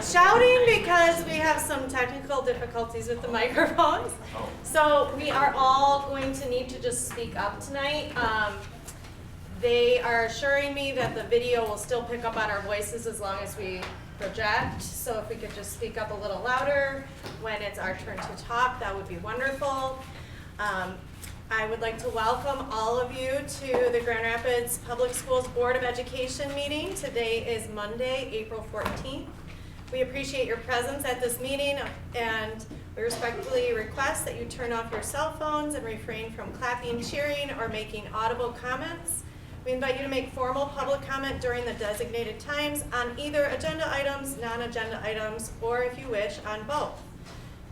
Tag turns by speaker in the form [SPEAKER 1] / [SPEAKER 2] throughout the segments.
[SPEAKER 1] shouting because we have some technical difficulties with the microphones. So we are all going to need to just speak up tonight. They are assuring me that the video will still pick up on our voices as long as we project. So if we could just speak up a little louder when it's our turn to talk, that would be wonderful. I would like to welcome all of you to the Grand Rapids Public Schools Board of Education meeting. Today is Monday, April 14th. We appreciate your presence at this meeting, and we respectfully request that you turn off your cell phones and refrain from clapping, cheering, or making audible comments. We invite you to make formal public comment during the designated times on either agenda items, non-agenda items, or if you wish, on both.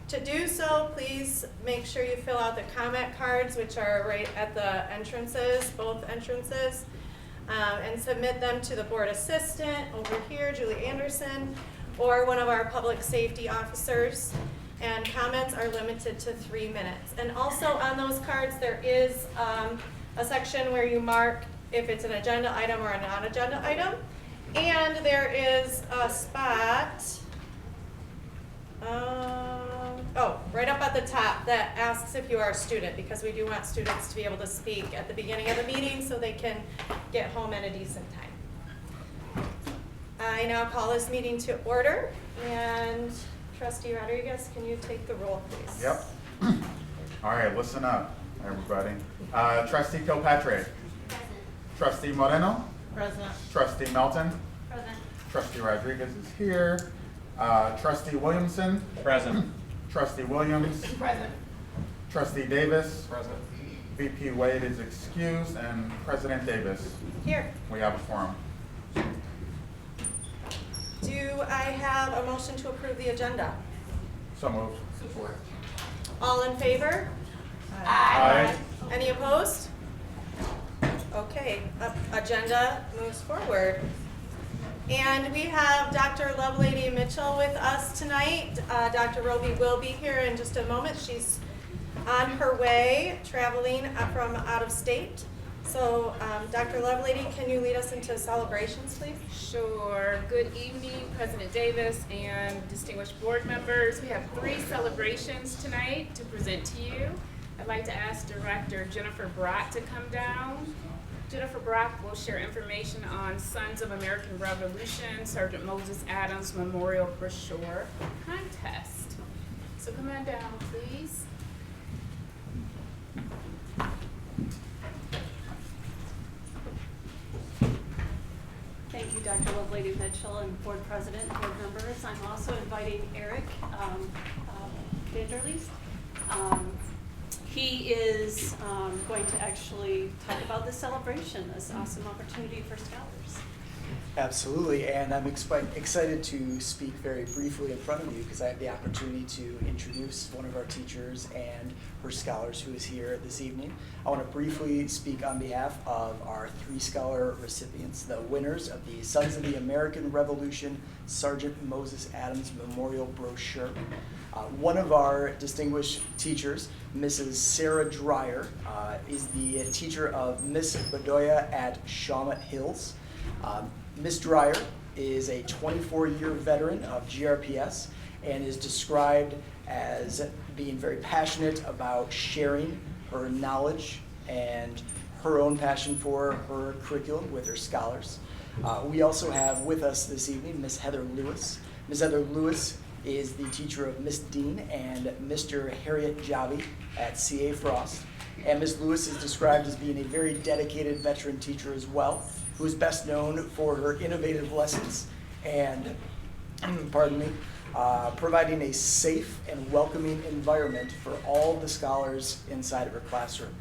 [SPEAKER 1] To do so, please make sure you fill out the comment cards, which are right at the entrances, both entrances, and submit them to the board assistant over here, Julie Anderson, or one of our public safety officers. And comments are limited to 3 minutes. And also on those cards, there is a section where you mark if it's an agenda item or a non-agenda item. And there is a spot, right up at the top that asks if you are a student, because we do want students to be able to speak at the beginning of the meeting so they can get home at a decent time. I now call this meeting to order, and Trustee Rodriguez, can you take the roll, please?
[SPEAKER 2] Yep. All right, listen up, everybody. Trustee Kilpatrick.
[SPEAKER 3] Present.
[SPEAKER 2] Trustee Moreno.
[SPEAKER 1] Present.
[SPEAKER 2] Trustee Melton.
[SPEAKER 3] Present.
[SPEAKER 2] Trustee Rodriguez is here. Trustee Williamson.
[SPEAKER 4] Present.
[SPEAKER 2] Trustee Williams.
[SPEAKER 3] Present.
[SPEAKER 2] Trustee Davis.
[SPEAKER 4] Present.
[SPEAKER 2] VP Wade is excused, and President Davis.
[SPEAKER 1] Here.
[SPEAKER 2] We have a forum.
[SPEAKER 1] Do I have a motion to approve the agenda?
[SPEAKER 2] So moved.
[SPEAKER 3] Support.
[SPEAKER 1] All in favor?
[SPEAKER 2] Aye.
[SPEAKER 1] Any opposed? Okay, agenda moves forward. And we have Dr. Lovelady Mitchell with us tonight. Dr. Roby will be here in just a moment. She's on her way, traveling from out of state. So, Dr. Lovelady, can you lead us into celebrations, please?
[SPEAKER 5] Sure. Good evening, President Davis and distinguished board members. We have 3 celebrations tonight to present to you. I'd like to ask Director Jennifer Brock to come down. Jennifer Brock will share information on Sons of American Revolution, Sergeant Moses Adams Memorial Brochure Contest. So come on down, please.
[SPEAKER 6] Thank you, Dr. Lovelady Mitchell and Board President, board members. I'm also inviting Eric Vanderleest. He is going to actually talk about this celebration, this awesome opportunity for scholars.
[SPEAKER 7] Absolutely, and I'm excited to speak very briefly in front of you because I have the opportunity to introduce one of our teachers and her scholars who is here this evening. I want to briefly speak on behalf of our 3 scholar recipients, the winners of the Sons of the American Revolution Sergeant Moses Adams Memorial Brochure. One of our distinguished teachers, Mrs. Sarah Dreyer, is the teacher of Miss Bedoya at Shawmut Hills. Ms. Dreyer is a 24-year veteran of GRPS and is described as being very passionate about sharing her knowledge and her own passion for her curriculum with her scholars. We also have with us this evening Ms. Heather Lewis. Ms. Heather Lewis is the teacher of Miss Dean and Mr. Harriet Javi at CA Frost. And Ms. Lewis is described as being a very dedicated veteran teacher as well, who is best known for her innovative lessons and, providing a safe and welcoming environment for all the scholars inside of her classroom.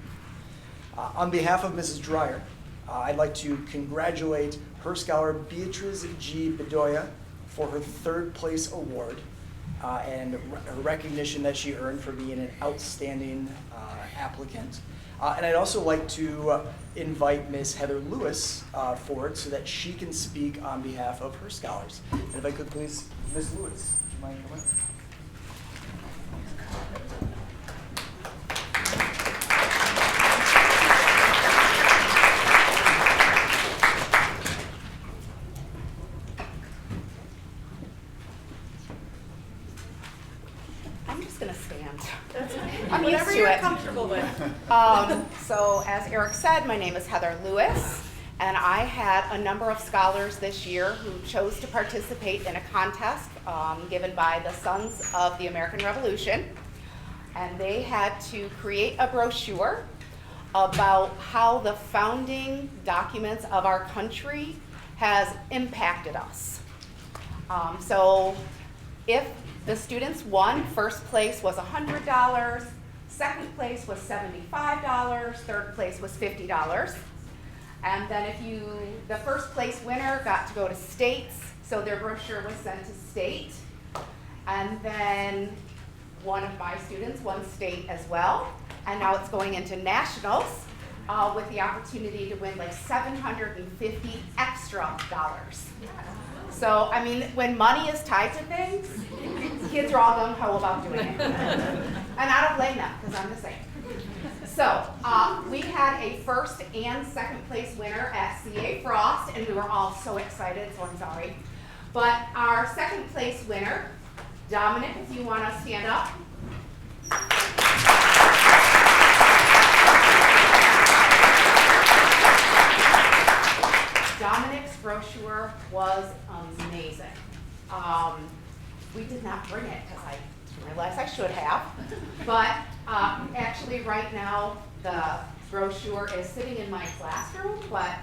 [SPEAKER 7] On behalf of Mrs. Dreyer, I'd like to congratulate her scholar Beatrice G. Bedoya for her 3rd place award and a recognition that she earned for being an outstanding applicant. And I'd also like to invite Ms. Heather Lewis forward so that she can speak on behalf of her scholars. And if I could please, Ms. Lewis, would you mind coming?
[SPEAKER 3] gonna stand.
[SPEAKER 1] That's okay.
[SPEAKER 3] I'm used
[SPEAKER 1] Whatever
[SPEAKER 3] to
[SPEAKER 1] you're
[SPEAKER 3] it.
[SPEAKER 1] comfortable with.
[SPEAKER 3] So as Eric said, my name is Heather Lewis, and I had a number of scholars this year who chose to participate in a contest given by the Sons of the American Revolution. And they had to create a brochure about how the founding documents of our country has impacted us. So if the students won, first place was $100, second place was $75, third place was $50. And then the first place winner got to go to states, so their brochure was sent to state. And then one of my students won state as well, and now it's going into nationals with the opportunity to win like $750 extra dollars. So, I mean, when money is tied to things, kids are all gung-ho about doing it. And I don't blame them, because I'm the same. So, we had a first and second place winner at CA Frost, and we were all so excited, so I'm sorry. But our second place winner, Dominic, if you want to stand up. Dominic's brochure was amazing. We did not bring it because I didn't realize I should have. But actually right now the brochure is sitting in my classroom, but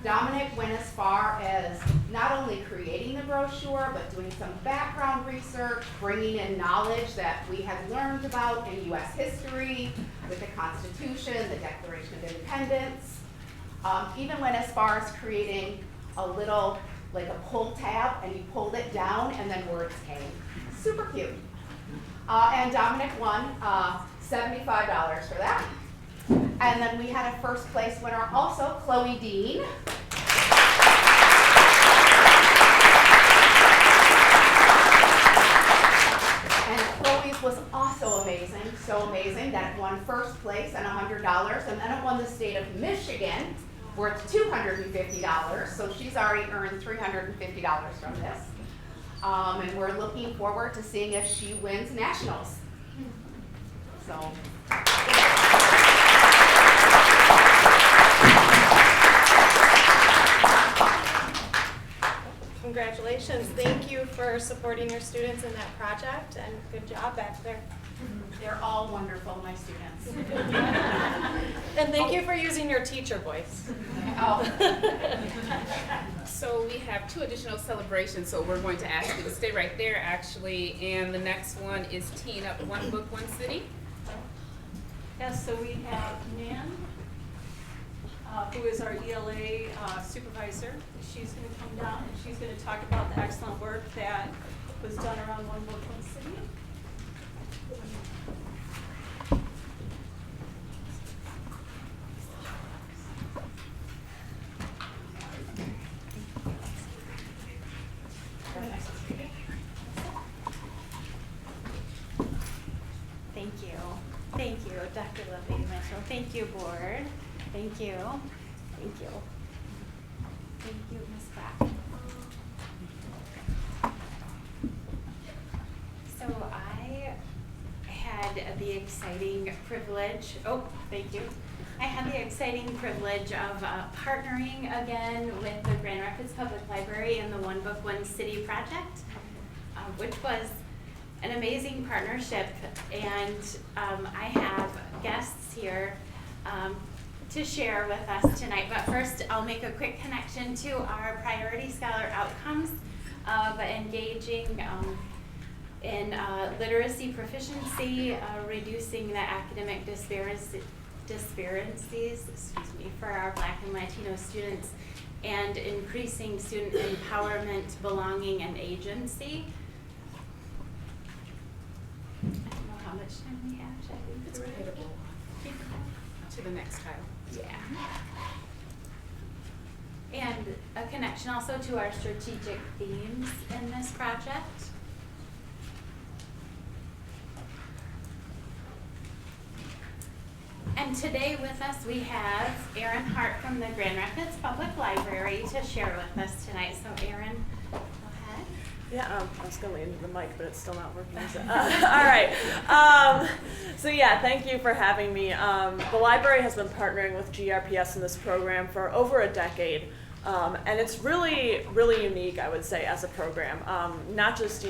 [SPEAKER 3] Dominic went as far as not only creating the brochure, but doing some background research, bringing in knowledge that we had learned about in U.S. history, with the Constitution, the Declaration of Independence. Even went as far as creating a little, like a pull tab, and you pulled it down and then words came. Super cute. And Dominic won $75 for that. And then we had a first place winner also, Chloe Dean. And Chloe's was also amazing, so amazing that it won first place and $100, and then it won the state of Michigan, worth $250, so she's already earned $350 from this. And we're looking forward to seeing if she wins nationals. So.
[SPEAKER 1] Congratulations. Thank you for supporting your students in that project, and good job back there.
[SPEAKER 3] They're all wonderful, my students.
[SPEAKER 1] And thank you for using your teacher voice.
[SPEAKER 3] Oh.
[SPEAKER 5] So we have 2 additional celebrations, so we're going to ask you to stay right there, actually. And the next one is Teen Up One Book, One City.
[SPEAKER 6] Yes, so we have Nan, who is our ELA supervisor. She's going to come down and she's going to talk about the excellent work that was done around One Book, One City.
[SPEAKER 4] Thank you, Dr. Lovely Mitchell. Thank you, board. Thank you. Thank you. Thank you, Ms. Black. So I had the exciting privilege, thank you. I had the exciting privilege of partnering again with the Grand Rapids Public Library in the One Book, One City project, which was an amazing partnership, and I have guests here to share with us tonight. But first, I'll make a quick connection to our priority scholar outcomes of engaging in literacy proficiency, reducing the academic disparities for our Black and Latino students, and increasing student empowerment, belonging, and agency. I don't know how much time we have. Should I read
[SPEAKER 5] It's
[SPEAKER 4] through it?
[SPEAKER 5] credible. To the next title.
[SPEAKER 4] Yeah. And a connection also to our strategic themes in this project. And today with us we have Erin Hart from the Grand Rapids Public Library to share with us tonight. So Erin, go ahead.
[SPEAKER 8] Yeah, I was going to lean into the mic, but it's still not working. So, all right. So yeah, thank you for having me. The library has been partnering with GRPS in this program for over a decade. And it's really, really unique, I would say, as a program. Not just,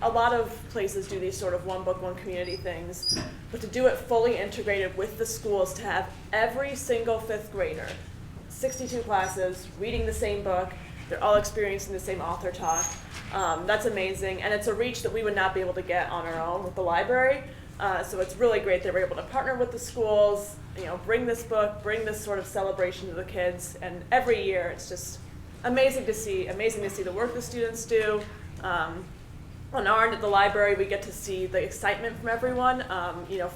[SPEAKER 8] a lot of places do these sort of one book, one community things, but to do it fully integrated with the schools, to have every single fifth grader, 62 classes, reading the same book, they're all experiencing the same author talk. That's amazing, and it's a reach that we would not be able to get on our own with the library. So it's really great that we're able to partner with the schools, bring this book, bring this sort of celebration to the kids, and every year it's just amazing to see the work the students do. On our end at the library, we get to see the excitement from everyone.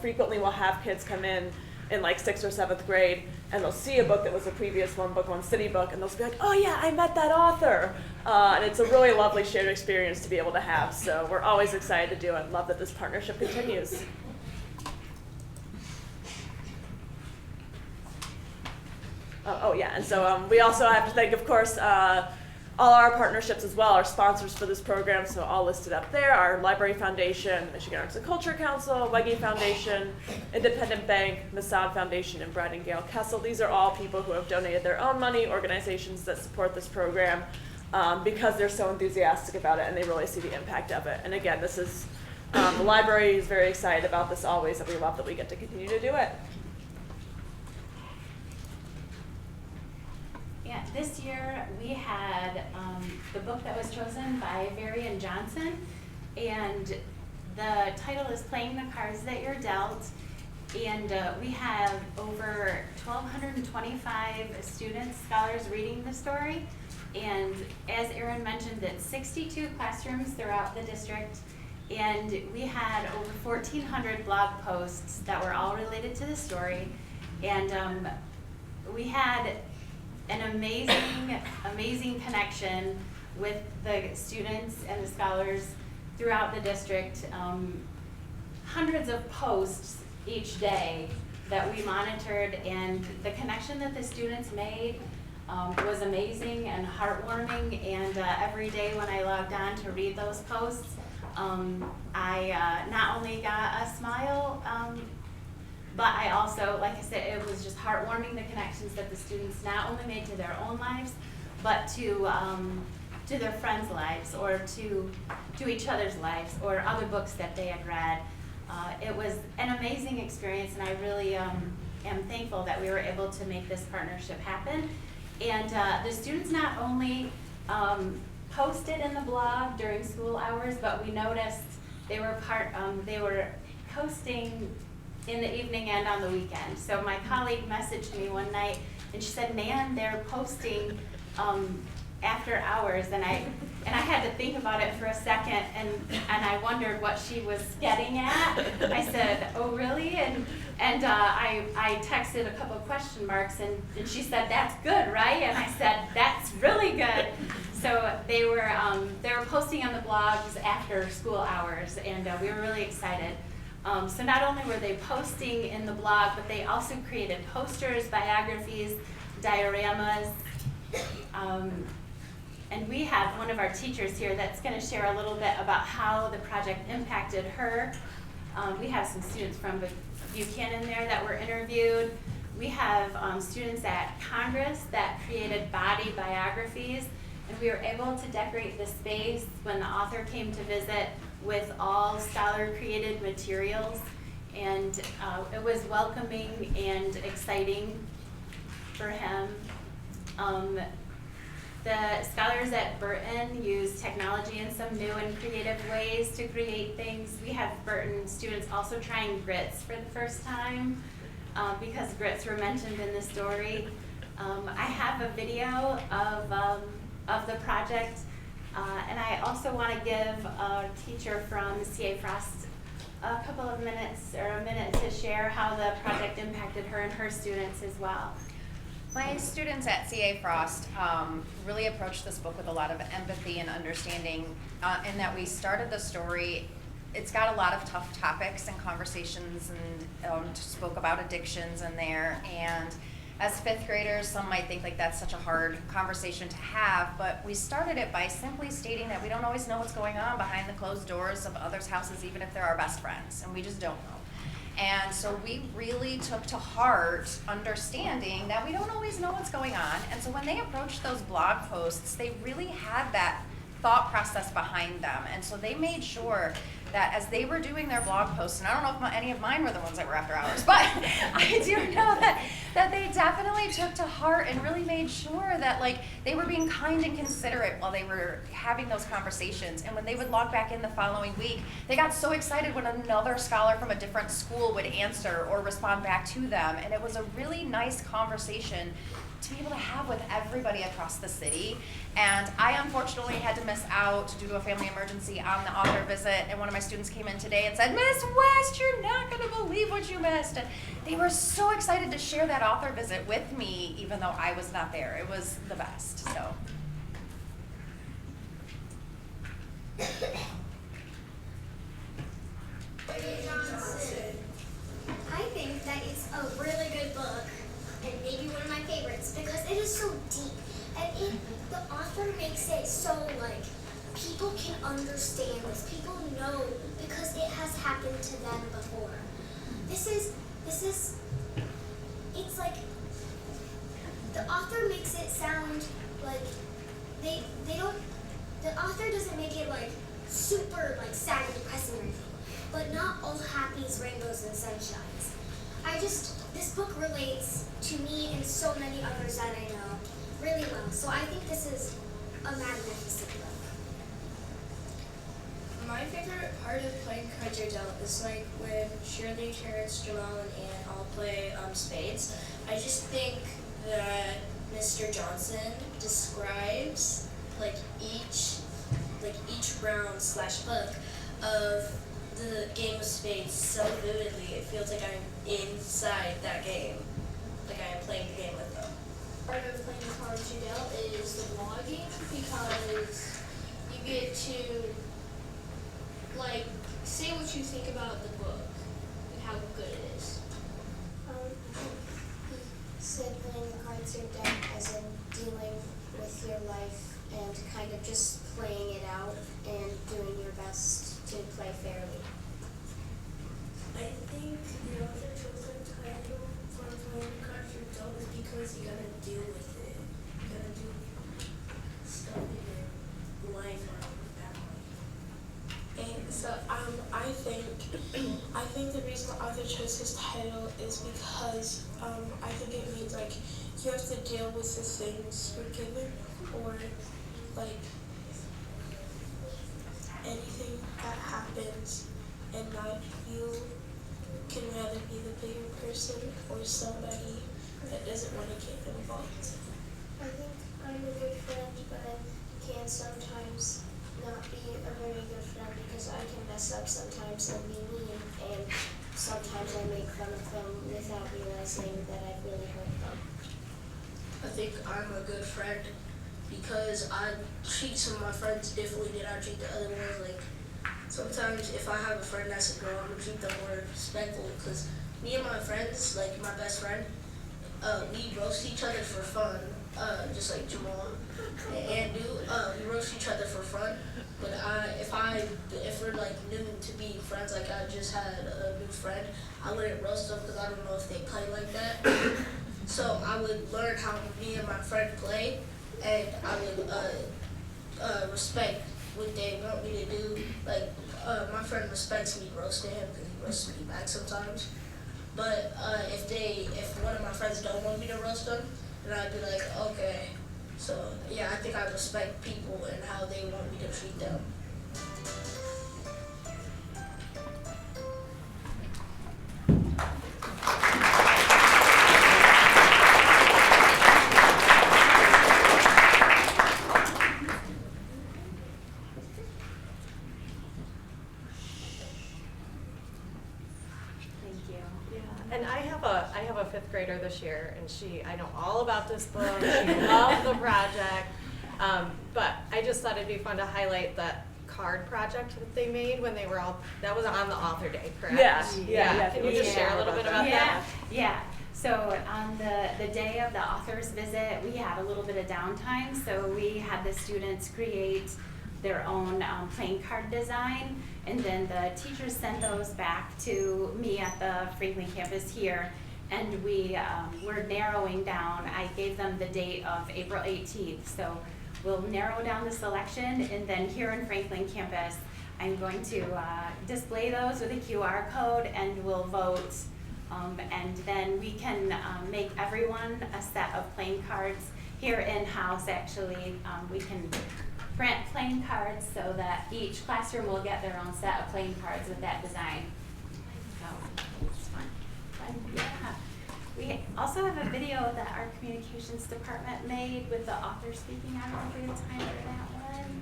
[SPEAKER 8] Frequently we'll have kids come in like 6th or 7th grade, and they'll see a book that was a previous One Book, One City book, and they'll be like, oh yeah, I met that author. And it's a really lovely shared experience to be able to have. So we're always excited to do it. Love that this partnership continues. And so we also have to thank, of course, all our partnerships as well, our sponsors for this program, so all listed up there, our Library Foundation, Michigan Arts and Culture Council, Weggy Foundation, Independent Bank, Masad Foundation, and Brad and Gail Kessel. These are all people who have donated their own money, organizations that support this program, because they're so enthusiastic about it and they really see the impact of it. And again, this is, the library is very excited about this always, and we love that we get to continue to do it.
[SPEAKER 4] Yeah, this year we had the book that was chosen by Varian Johnson, and the title is Playing the Cards That You're Dealt, and we have over 1,225 students, scholars reading the story, and as Erin mentioned, it's 62 classrooms throughout the district, and we had over 1,400 blog posts that were all related to the story, and we had an amazing connection with the students and the scholars throughout the district. Hundreds of posts each day that we monitored, and the connection that the students made was amazing and heartwarming, and every day when I logged on to read those posts, I not only got a smile, but I also, like I said, it was just heartwarming, the connections that the students not only made to their own lives, but to their friends' lives, or to each other's lives, or other books that they had read. It was an amazing experience, and I really am thankful that we were able to make this partnership happen. And the students not only posted in the blog during school hours, but we noticed they were posting in the evening and on the weekend. So my colleague messaged me one night and she said, Nan, they're posting after hours, and I had to think about it for a second, and I wondered what she was getting at. I said, oh really? And I texted a couple of question marks, and she said, that's good, right? And I said, that's really good. So they were posting on the blogs after school hours, and we were really excited. So not only were they posting in the blog, but they also created posters, biographies, dioramas, and we have one of our teachers here that's going to share a little bit about how the project impacted her. We have some students from Buchanan there that were interviewed. We have students at Congress that created body biographies, and we were able to decorate the space when the author came to visit with all scholar-created materials, and it was welcoming and exciting for him. The scholars at Burton use technology in some new and creative ways to create things. We have Burton students also trying grits for the first time because grits were mentioned in the story. I have a video of the project, and I also want to give a teacher from CA Frost a couple of minutes, or a minute, to share how the project impacted her and her students as well.
[SPEAKER 9] My students at CA Frost really approached this book with a lot of empathy and understanding, in that we started the story. It's got a lot of tough topics and conversations, and spoke about addictions in there, and as fifth graders, some might think like that's such a hard conversation to have, but we started it by simply stating that we don't always know what's going on behind the closed doors of others' houses, even if they're our best friends, and we just don't know. And so we really took to heart understanding that we don't always know what's going on. And so when they approached those blog posts, they really had that thought process behind them. And so they made sure that as they were doing their blog posts, and I don't know if any of mine were the ones that were after hours, but I do know that they definitely took to heart and really made sure that like they were being kind and considerate while they were having those conversations. And when they would log back in the following week, they got so excited when another scholar from a different school would answer or respond back to them. And it was a really nice conversation to be able to have with everybody across the city. And I unfortunately had to miss out due to a family emergency on the author visit, and one of my students came in today and said, Miss West, you're not gonna believe what you missed. And they were so excited to share that author visit with me, even though I was not there. It was the best, so.
[SPEAKER 10] I think that it's a really good book, and maybe one of my favorites, because it is so deep, and the author makes it so like people can understand this, people know, because it has happened to them before. It's like the author makes it sound like the author doesn't make it like super like sad and depressing or anything, but not all happy is rainbows and sunshines. This book relates to me and so many others that I know really well. So I think this is a magnificent book.
[SPEAKER 11] My favorite part of playing Cards Are Dealt is like when Shirley, Terrence, Jamal, and Ann all play spades. I just think that Mr. Johnson describes like each round / book of the game of spades so vividly. It feels like I'm inside that game, like I am playing the game with them.
[SPEAKER 10] Part of playing Cards Are Dealt is the vlogging, because you get to like say what you think about the book and how good it is. I think he said playing the Cards Are Dealt as in dealing with your life and kind of just playing it out and doing your best to play fairly.
[SPEAKER 11] I think the author chose that title for playing Cards Are Dealt is because you gotta deal with it. You gotta do stuff in your life or your family. And so I think the reason the author chose his title is because I think it means like you have to deal with the things you're given, or like anything that happens, and not you can rather be the bigger person or somebody that doesn't want to get involved.
[SPEAKER 10] I think I'm a good friend, but I can sometimes not be a very good friend because I can mess up sometimes and be mean, and sometimes I make fun of them without realizing that I've really hurt them.
[SPEAKER 11] I think I'm a good friend because I treat some of my friends differently than I treat the other ones. Like sometimes if I have a friend that's a girl, I'm gonna treat them more respectfully, because me and my friends, like my best friend, we roast each other for fun, just like Jamal and do. We roast each other for fun. But if we're like new to being friends, like I just had a new friend, I wouldn't roast them because I don't know if they play like that. So I would learn how me and my friend play, and I would respect what they want me to do. Like my friend respects me roasting him because he roasts me back sometimes. But if one of my friends don't want me to roast them, then I'd be like, okay. So yeah, I think I respect people and how they want me to treat them.
[SPEAKER 1] And I have a fifth grader this year, and I know all about this book. She loved the project, but I just thought it'd be fun to highlight that card project that they made when they were all. That was on the author day, correct?
[SPEAKER 8] Yeah.
[SPEAKER 1] Can you just share a little bit about that?
[SPEAKER 4] Yeah. So on the day of the author's visit, we had a little bit of downtime, so we had the students create their own playing card design, and then the teachers sent those back to me at the Franklin campus here, and we were narrowing down. I gave them the date of April 18th, so we'll narrow down the selection, and then here in Franklin campus, I'm going to display those with a QR code, and we'll vote. And then we can make everyone a set of playing cards here in-house. Actually, we can print playing cards so that each classroom will get their own set of playing cards with that design. So it's fun. Yeah. We also have a video that our communications department made with the author speaking. I don't know if we have time for that one.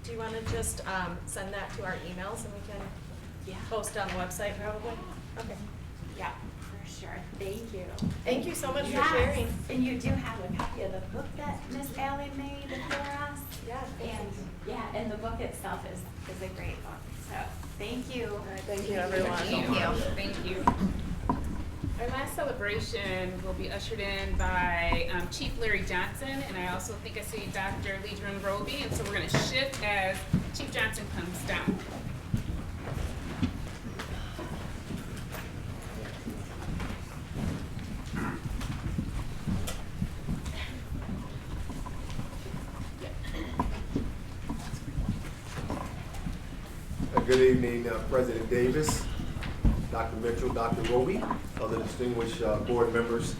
[SPEAKER 1] Do you want to just send that to our emails and we can post on the website probably? Okay.
[SPEAKER 4] Yeah, for sure. Thank you.
[SPEAKER 1] Thank you so much
[SPEAKER 4] Yes.
[SPEAKER 1] for sharing.
[SPEAKER 4] And you do have a copy of the book that Miss Allie made for us.
[SPEAKER 1] Yeah.
[SPEAKER 4] And the book itself is a great book. So thank you.
[SPEAKER 8] All right, thank you, everyone.
[SPEAKER 9] Thank you.
[SPEAKER 5] Thank you. Our last celebration will be ushered in by Chief Larry Johnson, and I also think I see Dr. Leedren Roby, and so we're going to shift as Chief Johnson comes down.
[SPEAKER 12] Good evening, President Davis, Dr. Mitchell, Dr. Roby, other distinguished board members.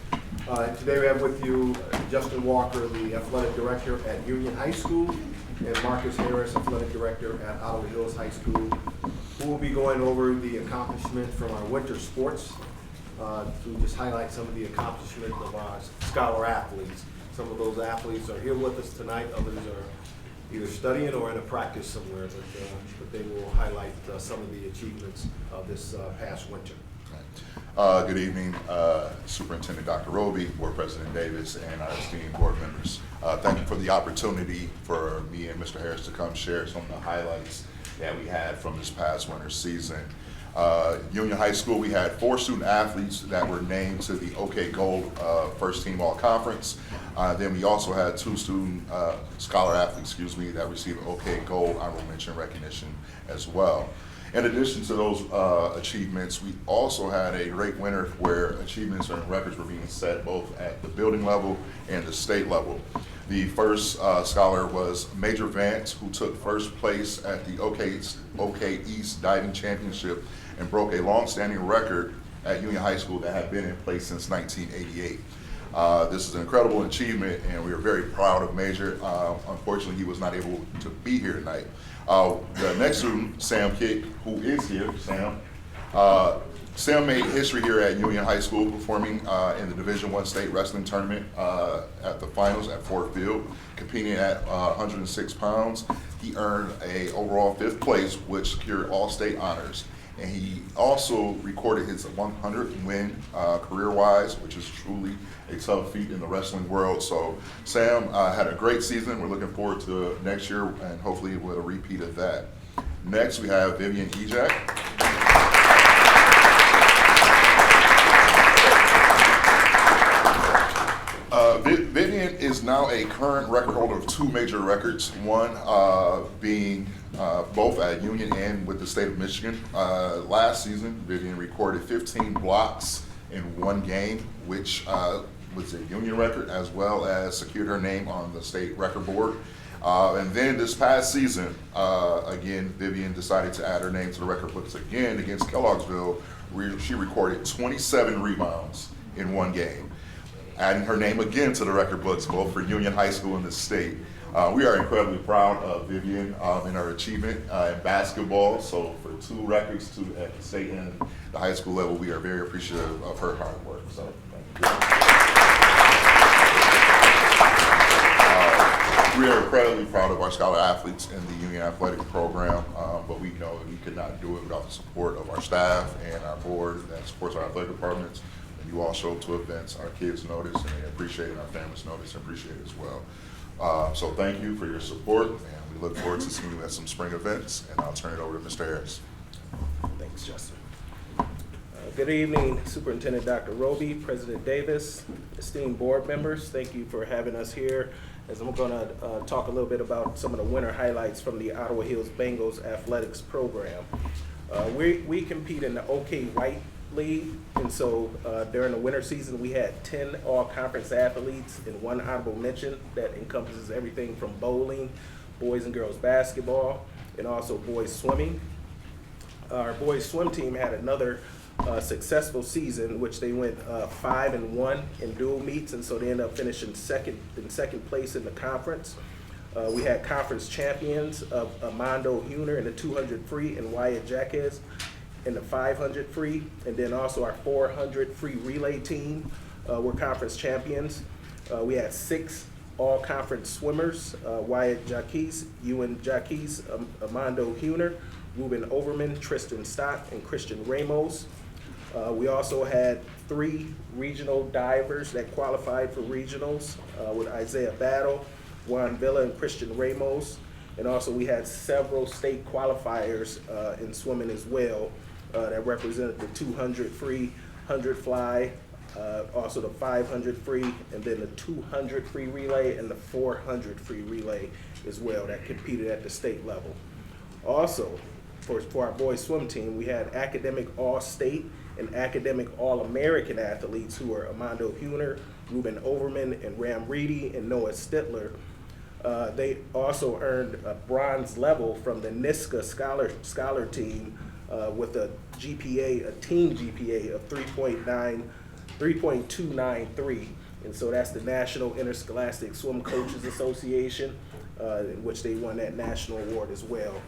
[SPEAKER 12] Today we have with you Justin Walker, the athletic director at Union High School, and Marcus Harris, athletic director at Ottawa Hills High School, who will be going over the accomplishments from our winter sports to just highlight some of the accomplishments of our scholar athletes. Some of those athletes are here with us tonight, others are either studying or in a practice somewhere, but they will highlight some of the achievements of this past winter.
[SPEAKER 13] Good evening, Superintendent Dr. Roby, Board President Davis, and our esteemed board members. Thank you for the opportunity for me and Mr. Harris to come share some of the highlights that we had from this past winter season. Union High School, we had 4 student athletes that were named to the OK Gold First Team All Conference. Then we also had 2 student scholar athletes, that received OK Gold honorable mention recognition as well. In addition to those achievements, we also had a great winter where achievements and records were being set both at the building level and the state level. The first scholar was Major Vance, who took first place at the OK East Diving Championship and broke a long-standing record at Union High School that had been in place since 1988. This is an incredible achievement, and we are very proud of Major. Unfortunately, he was not able to be here tonight. The next student, Sam Kick, who is here, Sam made history here at Union High School, performing in the Division I State Wrestling Tournament at the finals at Ford Field, competing at 106 pounds. He earned a overall 5th place, which secured all state honors. And he also recorded his 100th win career-wise, which is truly a tough feat in the wrestling world. So Sam had a great season. We're looking forward to next year and hopefully with a repeat of that. Next, we have Vivian Ejak. Vivian is now a current record holder of 2 major records, one being both at Union and with the state of Michigan. Last season, Vivian recorded 15 blocks in 1 game, which was a Union record, as well as secured her name on the state record board. And then this past season, again, Vivian decided to add her name to the record books again against Kelloggsville, where she recorded 27 rebounds in 1 game, adding her name again to the record books, both for Union High School and the state. We are incredibly proud of Vivian in her achievement in basketball. So for 2 records at the state and the high school level, we are very appreciative of her hard work. So thank you. We are incredibly proud of our scholar athletes in the Union Athletic Program, but we know that we could not do it without the support of our staff and our board that supports our athletic departments. And you all show up to events, our kids notice, and they appreciate it, our families notice and appreciate it as well. So thank you for your support, and we look forward to seeing you at some spring events, and I'll turn it over to Mr. Harris.
[SPEAKER 7] Thanks, Justin.
[SPEAKER 14] Good evening, Superintendent Dr. Roby, President Davis, esteemed board members. Thank you for having us here. As I'm going to talk a little bit about some of the winter highlights from the Ottawa Hills Bengals athletics program. We compete in the OK White League, and so during the winter season we had 10 all-conference athletes and 1 honorable mention that encompasses everything from bowling, boys and girls basketball, and also boys swimming. Our boys swim team had another successful season, which they went 5-1 in dual meets, and so they ended up finishing second place in the conference. We had conference champions of Armando Huner in the 200 free and Wyatt Jaquez in the 500 free, and then also our 400 free relay team were conference champions. We had 6 all-conference swimmers, Wyatt Jaquez, Ewan Jaquez, Armando Huner, Ruben Overman, Tristan Stott, and Christian Ramos. We also had 3 regional divers that qualified for regionals with Isaiah Battle, Juan Villa, and Christian Ramos. And also we had several state qualifiers in swimming as well that represented the 200 free, 100 fly, also the 500 free, and then the 200 free relay and the 400 free relay as well that competed at the state level. Also, for our boys swim team, we had academic all-state and academic all-American athletes who were Armando Huner, Ruben Overman, and Ram Reedy, and Noah Stittler. They also earned a bronze level from the NISCA scholar team with a GPA, a team GPA of 3.293. And so that's the National Interscholastic Swim Coaches Association, in which they won that national award as well.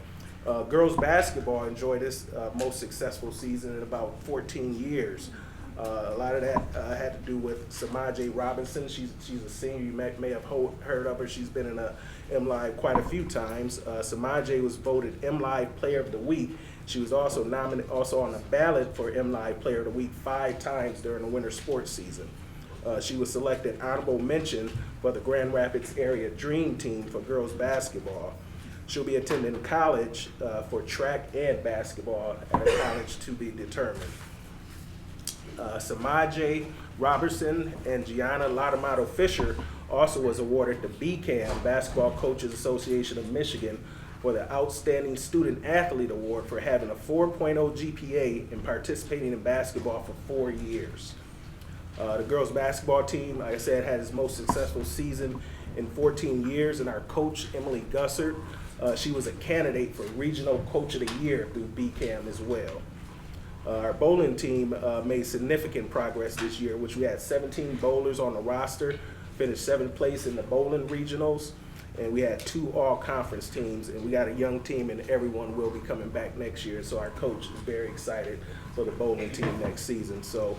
[SPEAKER 14] Girls basketball enjoyed its most successful season in about 14 years. A lot of that had to do with Samaje Robinson. She's a senior. You may have heard of her. She's been in a MLive quite a few times. Samaje was voted MLive Player of the Week. She was also nominated, also on the ballot for MLive Player of the Week 5 times during the winter sports season. She was selected honorable mention for the Grand Rapids Area Dream Team for girls basketball. She'll be attending college for track and basketball at a college to be determined. Samaje Robertson and Gianna Latamato Fisher also was awarded the BCAM, Basketball Coaches Association of Michigan, for the Outstanding Student Athlete Award for having a 4.0 GPA and participating in basketball for 4 years. The girls basketball team, like I said, had its most successful season in 14 years, and our coach, Emily Gussert, she was a candidate for Regional Coach of the Year through BCAM as well. Our bowling team made significant progress this year, which we had 17 bowlers on the roster, finished 7th place in the bowling regionals, and we had 2 all-conference teams, and we got a young team, and everyone will be coming back next year. So our coach is very excited for the bowling team next season. So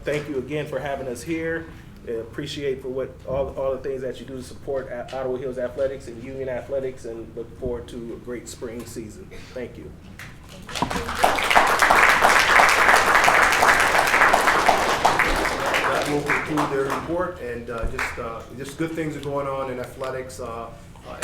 [SPEAKER 14] thank you again for having us here. Appreciate for what all the things that you do to support Ottawa Hills Athletics and Union Athletics, and look forward to a great spring season. Thank you.
[SPEAKER 12] That will conclude their report, and just good things are going on in athletics.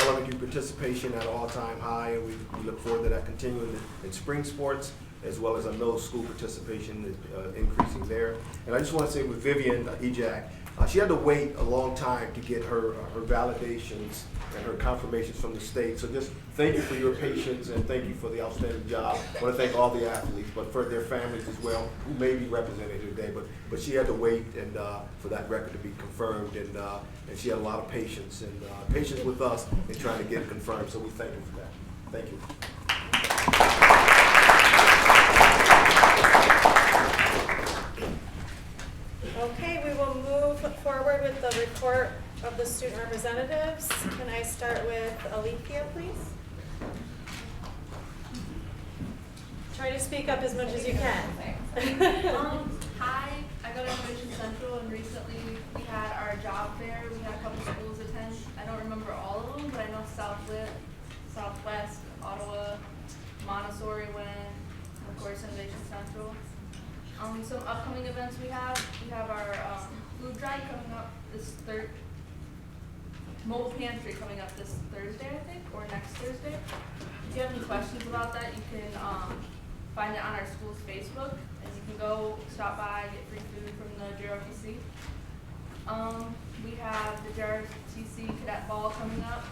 [SPEAKER 12] Elementary participation at an all-time high, and we look forward to that continuing in spring sports, as well as our middle school participation is increasing there. And I just want to say with Vivian Ejak, she had to wait a long time to get her validations and her confirmations from the state. So just thank you for your patience, and thank you for the outstanding job. I want to thank all the athletes, but for their families as well, who may be represented here today. But she had to wait and for that record to be confirmed, and she had a lot of patience with us in trying to get it confirmed. So we thank you for that. Thank you.
[SPEAKER 1] Okay, we will move forward with the report of the student representatives. Can I start with Alethea, please? Try to speak up as much as you can.
[SPEAKER 15] Hi, I go to Innovation Central, and recently we had our job fair. We had a couple schools attend. I don't remember all of them, but I know Southwest, Ottawa, Montessori went, and of course Innovation Central. Some upcoming events we have our food drive coming up this mobile pantry coming up this Thursday, I think, or next Thursday. If you have any questions about that, you can find it on our school's Facebook, and you can go stop by, get free food from the GRPC. We have the GRPC Cadet Ball coming up.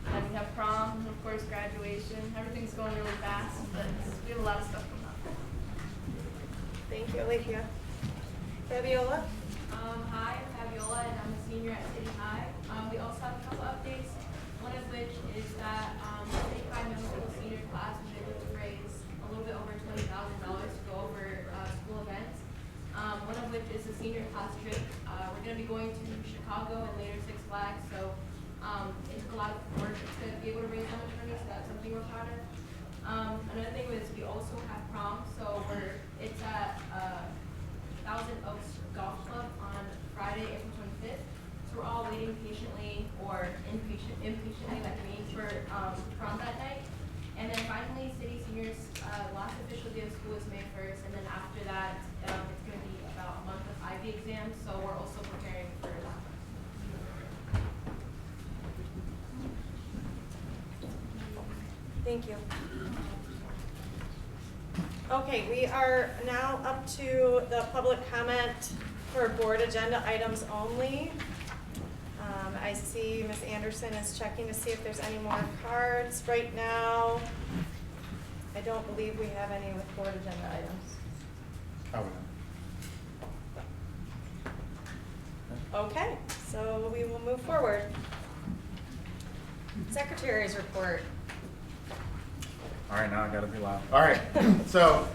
[SPEAKER 15] Then we have prom, and of course graduation. Everything's going really fast, but we have a lot of stuff coming up.
[SPEAKER 1] Thank you, Alethea. Fabiola?
[SPEAKER 15] Hi, I'm Fabiola, and I'm a senior at City High. We also have a couple updates, one of which is that City High middle school senior class was able to raise a little bit over $20,000 to go over school events. One of which is a senior class trip. We're going to be going to Chicago and later Six Flags, so it took a lot of work to be able to raise that much money, so that's something we're proud of. Another thing is we also have prom, so it's at Thousand Oaks Golf Club on Friday, April 25th. So we're all waiting patiently or impatiently like me for prom that night. And then finally, City Seniors, last official day of school is May 1st, and then after that, it's going to be about a month of IB exams, so we're also preparing for that.
[SPEAKER 1] Thank you. Okay, we are now up to the public comment for board agenda items only. I see Ms. Anderson is checking to see if there's any more cards right now. I don't believe we have any with board agenda items. Okay, so we will move forward. Secretary's report.
[SPEAKER 2] All right, now I gotta be loud. All right, so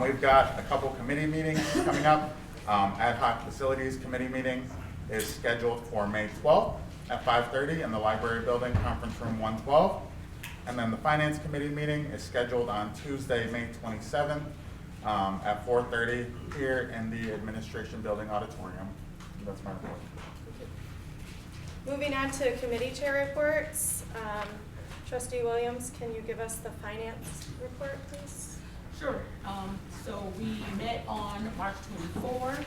[SPEAKER 2] we've got a couple committee meetings coming up. Ad hoc facilities committee meeting is scheduled for May 12th at 5:30 in the library building, conference room 112. And then the finance committee meeting is scheduled on Tuesday, May 27th at 4:30 here in the administration building auditorium. That's my report.
[SPEAKER 1] Moving on to committee chair reports. Trustee Williams, can you give us the finance report, please?
[SPEAKER 16] Sure. So we met on March 24,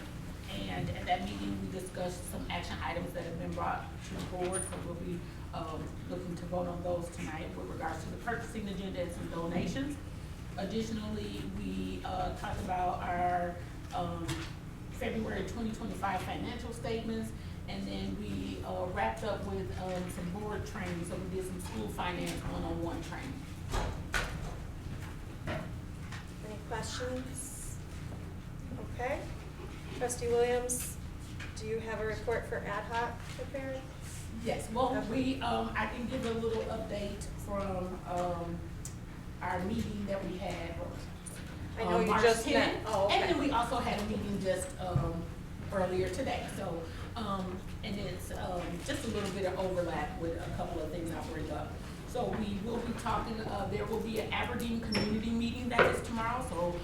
[SPEAKER 16] and at that meeting we discussed some action items that have been brought to the board. So we'll be looking to vote on those tonight with regards to the purchasing agenda and some donations. Additionally, we talked about our February 2025 financial statements, and then we wrapped up with some board training. So we did some school finance one-on-one training.
[SPEAKER 1] Any questions? Okay. Trustee Williams, do you have a report for ad hoc prepared?
[SPEAKER 16] Yes, well, we, I can give a little update from our meeting that we had.
[SPEAKER 1] I know you
[SPEAKER 16] March
[SPEAKER 1] just
[SPEAKER 16] 10th.
[SPEAKER 1] met. Oh, okay.
[SPEAKER 16] And then we also had a meeting just earlier today. So, and it's just a little bit of overlap with a couple of things I'll bring up. So we will be talking, there will be an Aberdeen community meeting that is tomorrow. So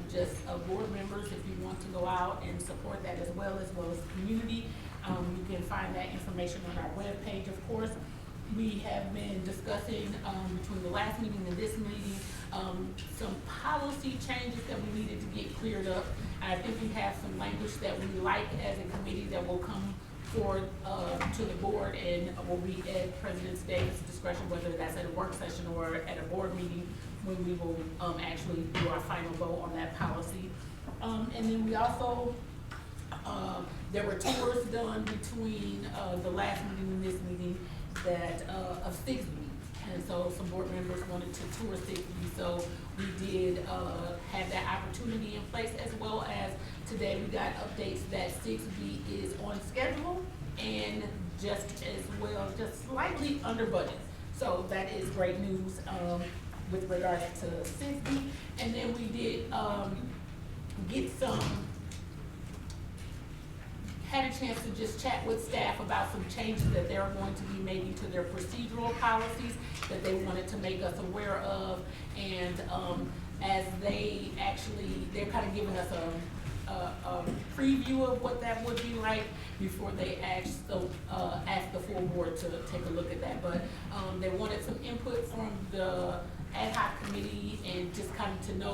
[SPEAKER 16] just board members, if you want to go out and support that as well as community, you can find that information on our webpage, of course. We have been discussing between the last meeting and this meeting some policy changes that we needed to get cleared up. And I think we have some language that we like as a committee that will come forward to the board and will be at President Davis' discretion, whether that's at a work session or at a board meeting when we will actually do our final vote on that policy. And then we also, there were tours done between the last meeting and this meeting that of Sigsbee. And so some board members wanted to tour Sigsbee, so we did have that opportunity in place, as well as today we got updates that Sigsbee is on schedule and just as well, just slightly under budget. So that is great news with regards to Sigsbee. And then we did get had a chance to just chat with staff about some changes that they're going to be making to their procedural policies that they wanted to make us aware of. And as they're kind of giving us a preview of what that would be like before they ask the full board to take a look at that. But they wanted some input from the ad hoc committee and just kind of to know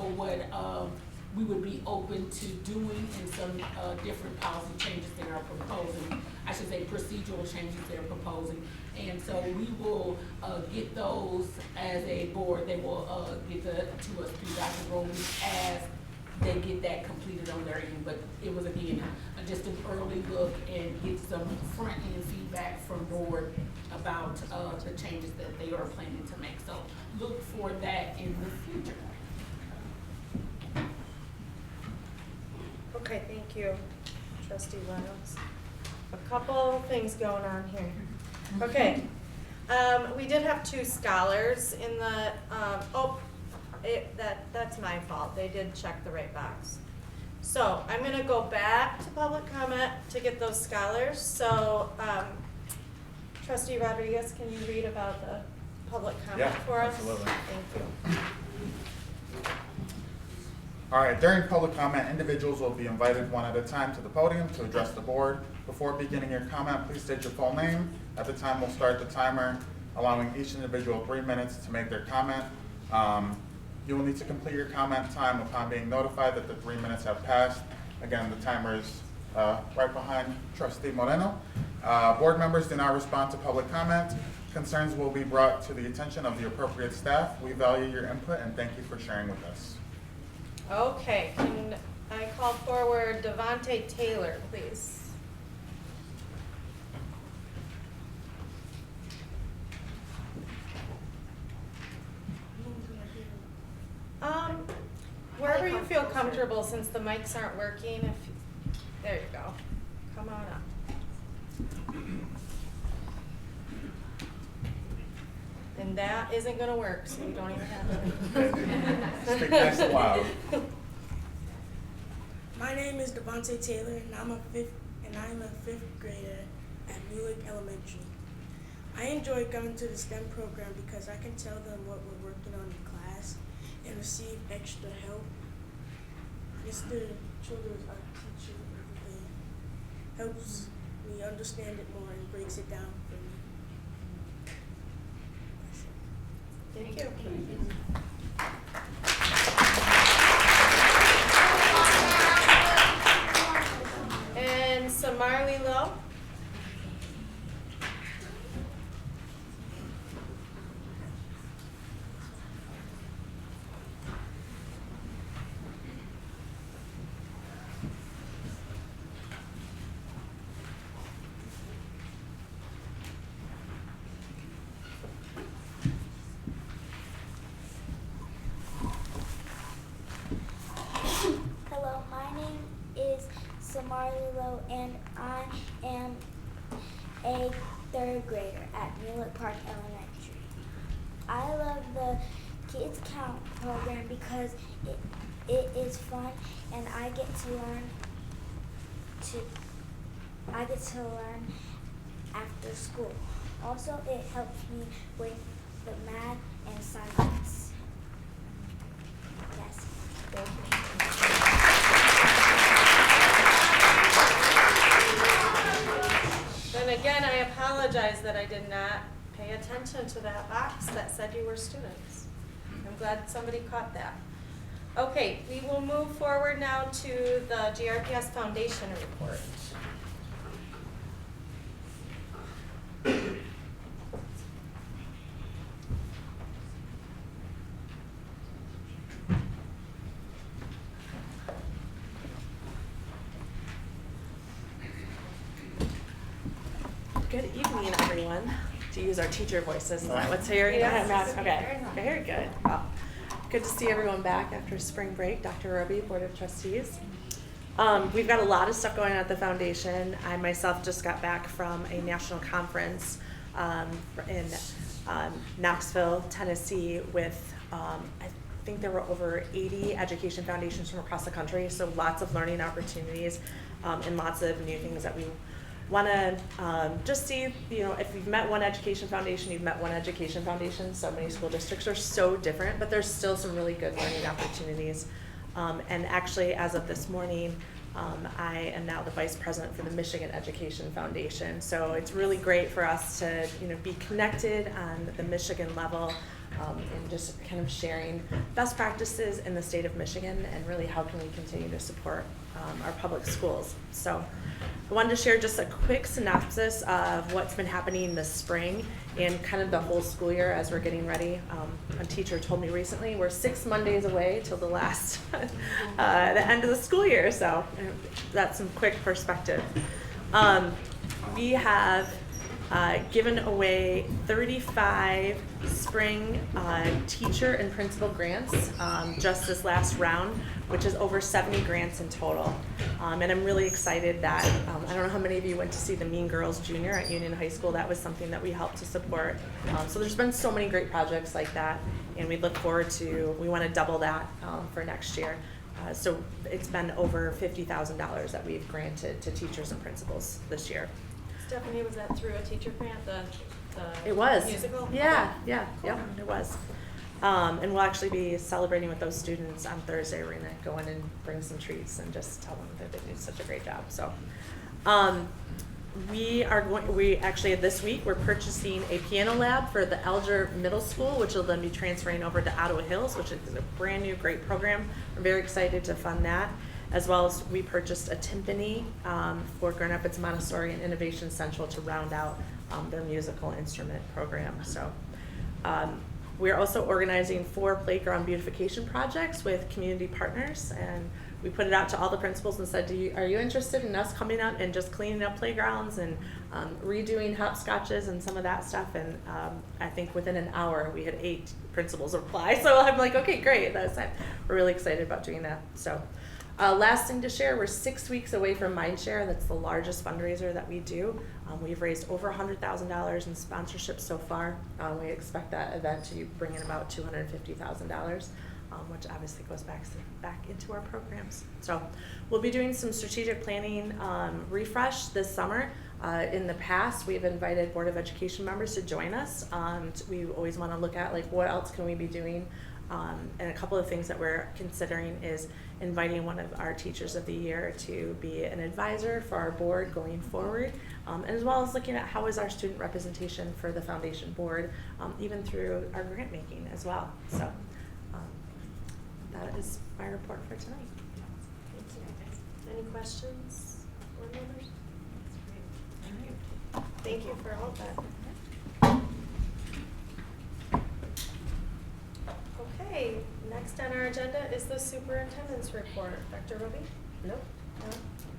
[SPEAKER 16] we would be open to doing and some different policy changes they are proposing. I should say procedural changes they're proposing. And so we will get those as a board. They will get to us through Dr. Roby as they get that completed on their end. But it was, again, just an early look and get some front-end feedback from board about the changes that they are planning to make. So look for that in the future.
[SPEAKER 1] Okay, thank you, Trustee Reynolds. A couple things going on here. Okay, we did have 2 scholars in the, that's my fault. They did check the right box. So I'm gonna go back to public comment to get those scholars. So, Trustee Rodriguez, can you read about the public comment for us?
[SPEAKER 2] Absolutely.
[SPEAKER 1] Thank you.
[SPEAKER 2] All right, during public comment, individuals will be invited one at a time to the podium to address the board. Before beginning your comment, please state your full name. At the time, we'll start the timer, allowing each individual 3 minutes to make their comment. You will need to complete your comment time upon being notified that the 3 minutes have passed. Again, the timer is right behind Trustee Moreno. Board members do not respond to public comment. Concerns will be brought to the attention of the appropriate staff. We value your input and thank you for sharing with us.
[SPEAKER 1] Okay, can I call forward Devontae Taylor, please? Wherever you feel comfortable, since the mics aren't working, there you go. Come on up. And that isn't gonna work, so you don't even have to.
[SPEAKER 2] Speak nice and loud.
[SPEAKER 17] My name is Devontae Taylor, and I'm a fifth grader at Mulick Elementary. I enjoy coming to the STEM program because I can tell them what we're working on in class and receive extra help. Mr. Childers, our teacher, helps me understand it more and breaks it down for me.
[SPEAKER 1] Thank you. And Samarli Lowe.
[SPEAKER 18] Hello, my name is Samarli Lowe, and I am a 3rd grader at Mulick Park Elementary. I love the Kids Count program because it is fun, and I get to learn after school. Also, it helps me with the math and science. Yes. Thank you.
[SPEAKER 1] Then again, I apologize that I did not pay attention to that box that said you were students. I'm glad somebody caught that. Okay, we will move forward now to the GRPS Foundation report.
[SPEAKER 8] Good evening, everyone. To use our teacher voices, is that what's here?
[SPEAKER 1] Yes.
[SPEAKER 8] Okay, very good. Well, good to see everyone back after spring break. Dr. Roby, Board of Trustees. We've got a lot of stuff going on at the foundation. I myself just got back from a national conference in Knoxville, Tennessee with, I think there were over 80 education foundations from across the country, so lots of learning opportunities and lots of new things that we want to just see, if you've met one education foundation, you've met one education foundation. So many school districts are so different, but there's still some really good learning opportunities. And actually, as of this morning, I am now the vice president for the Michigan Education Foundation. So it's really great for us to be connected on the Michigan level and just kind of sharing best practices in the state of Michigan and really how can we continue to support our public schools. So I wanted to share just a quick synopsis of what's been happening this spring and kind of the whole school year as we're getting ready. A teacher told me recently we're 6 Mondays away till the last, the end of the school year, so that's some quick perspective. We have given away 35 spring teacher and principal grants just this last round, which is over 70 grants in total. And I'm really excited that, I don't know how many of you went to see the Mean Girls Junior at Union High School. That was something that we helped to support. So there's been so many great projects like that, and we look forward to, we want to double that for next year. So it's been over $50,000 that we've granted to teachers and principals this year.
[SPEAKER 1] Stephanie, was that through a teacher grant, the
[SPEAKER 8] It was.
[SPEAKER 1] musical?
[SPEAKER 8] Yeah,
[SPEAKER 1] Okay.
[SPEAKER 8] yeah,
[SPEAKER 1] Cool.
[SPEAKER 8] yep, it was. And we'll actually be celebrating with those students on Thursday. We're gonna go in and bring some treats and just tell them that they did such a great job, so. We actually this week, we're purchasing a piano lab for the Alger Middle School, which will then be transferring over to Ottawa Hills, which is a brand new, great program. We're very excited to fund that. As well as we purchased a timpani for Grand Rapids Montessori and Innovation Central to round out their musical instrument program. So we're also organizing 4 playground beautification projects with community partners, and we put it out to all the principals and said, are you interested in us coming out and just cleaning up playgrounds and redoing hopscotches and some of that stuff? And I think within an hour we had 8 principals apply. So I'm like, okay, great. We're really excited about doing that. So. Last thing to share, we're 6 weeks away from Mindshare. That's the largest fundraiser that we do. We've raised over $100,000 in sponsorships so far. We expect that event to bring in about $250,000, which obviously goes back into our programs. So we'll be doing some strategic planning refresh this summer. In the past, we've invited Board of Education members to join us. We always want to look at what else can we be doing. And a couple of things that we're considering is inviting one of our teachers of the year to be an advisor for our board going forward, as well as looking at how is our student representation for the foundation board, even through our grant making as well. So that is my report for tonight.
[SPEAKER 1] Thank you. Any questions, board members? Thank you for all of that. Okay, next on our agenda is the superintendent's report. Dr. Roby?
[SPEAKER 19] Nope.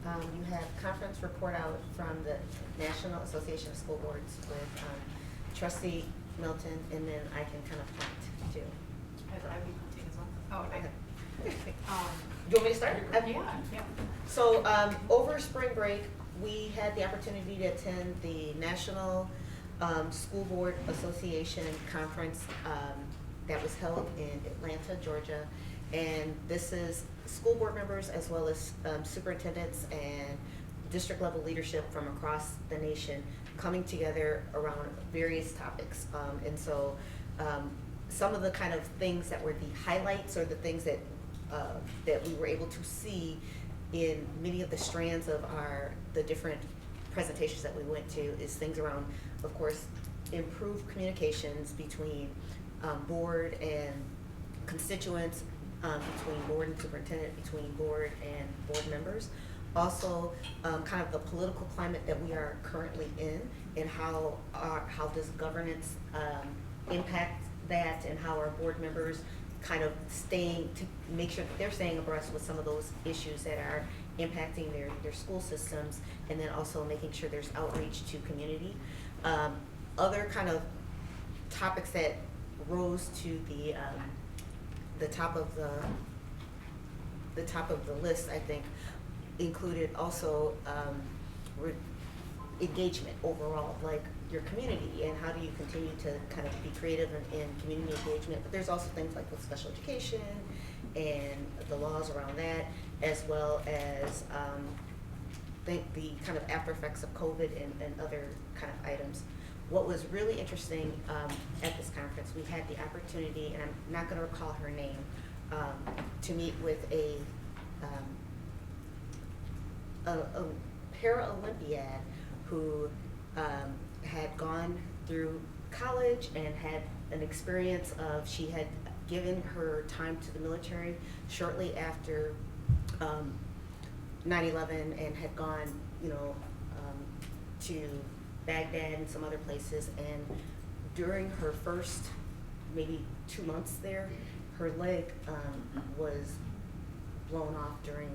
[SPEAKER 19] No. You have conference report out from the National Association of School Boards with Trustee Milton, and then I can kind of point too.
[SPEAKER 20] I would be punting as well. Oh, okay.
[SPEAKER 19] Do you want me to start?
[SPEAKER 20] Yeah.
[SPEAKER 19] So over spring break, we had the opportunity to attend the National School Board Association conference that was held in Atlanta, Georgia. And this is school board members as well as superintendents and district level leadership from across the nation coming together around various topics. And so some of the kind of things that were the highlights or the things that that we were able to see in many of the strands of the different presentations that we went to is things around, of course, improved communications between board and constituents, between board and superintendent, between board and board members. Also, kind of the political climate that we are currently in, and how does governance impact that, and how our board members kind of staying to make sure that they're staying abreast with some of those issues that are impacting their school systems, and then also making sure there's outreach to community. Other kind of topics that rose to the top of the list, I think, included also engagement overall, like your community, and how do you continue to kind of be creative in community engagement. But there's also things like with special education and the laws around that, as well as the kind of after effects of COVID and other kind of items. What was really interesting at this conference, we had the opportunity, and I'm not going to recall her name, to meet with a a para-Olympiad who had gone through college and had an experience of, she had given her time to the military shortly after 9/11 and had gone, to Baghdad and some other places. And during her first maybe 2 months there, her leg was blown off during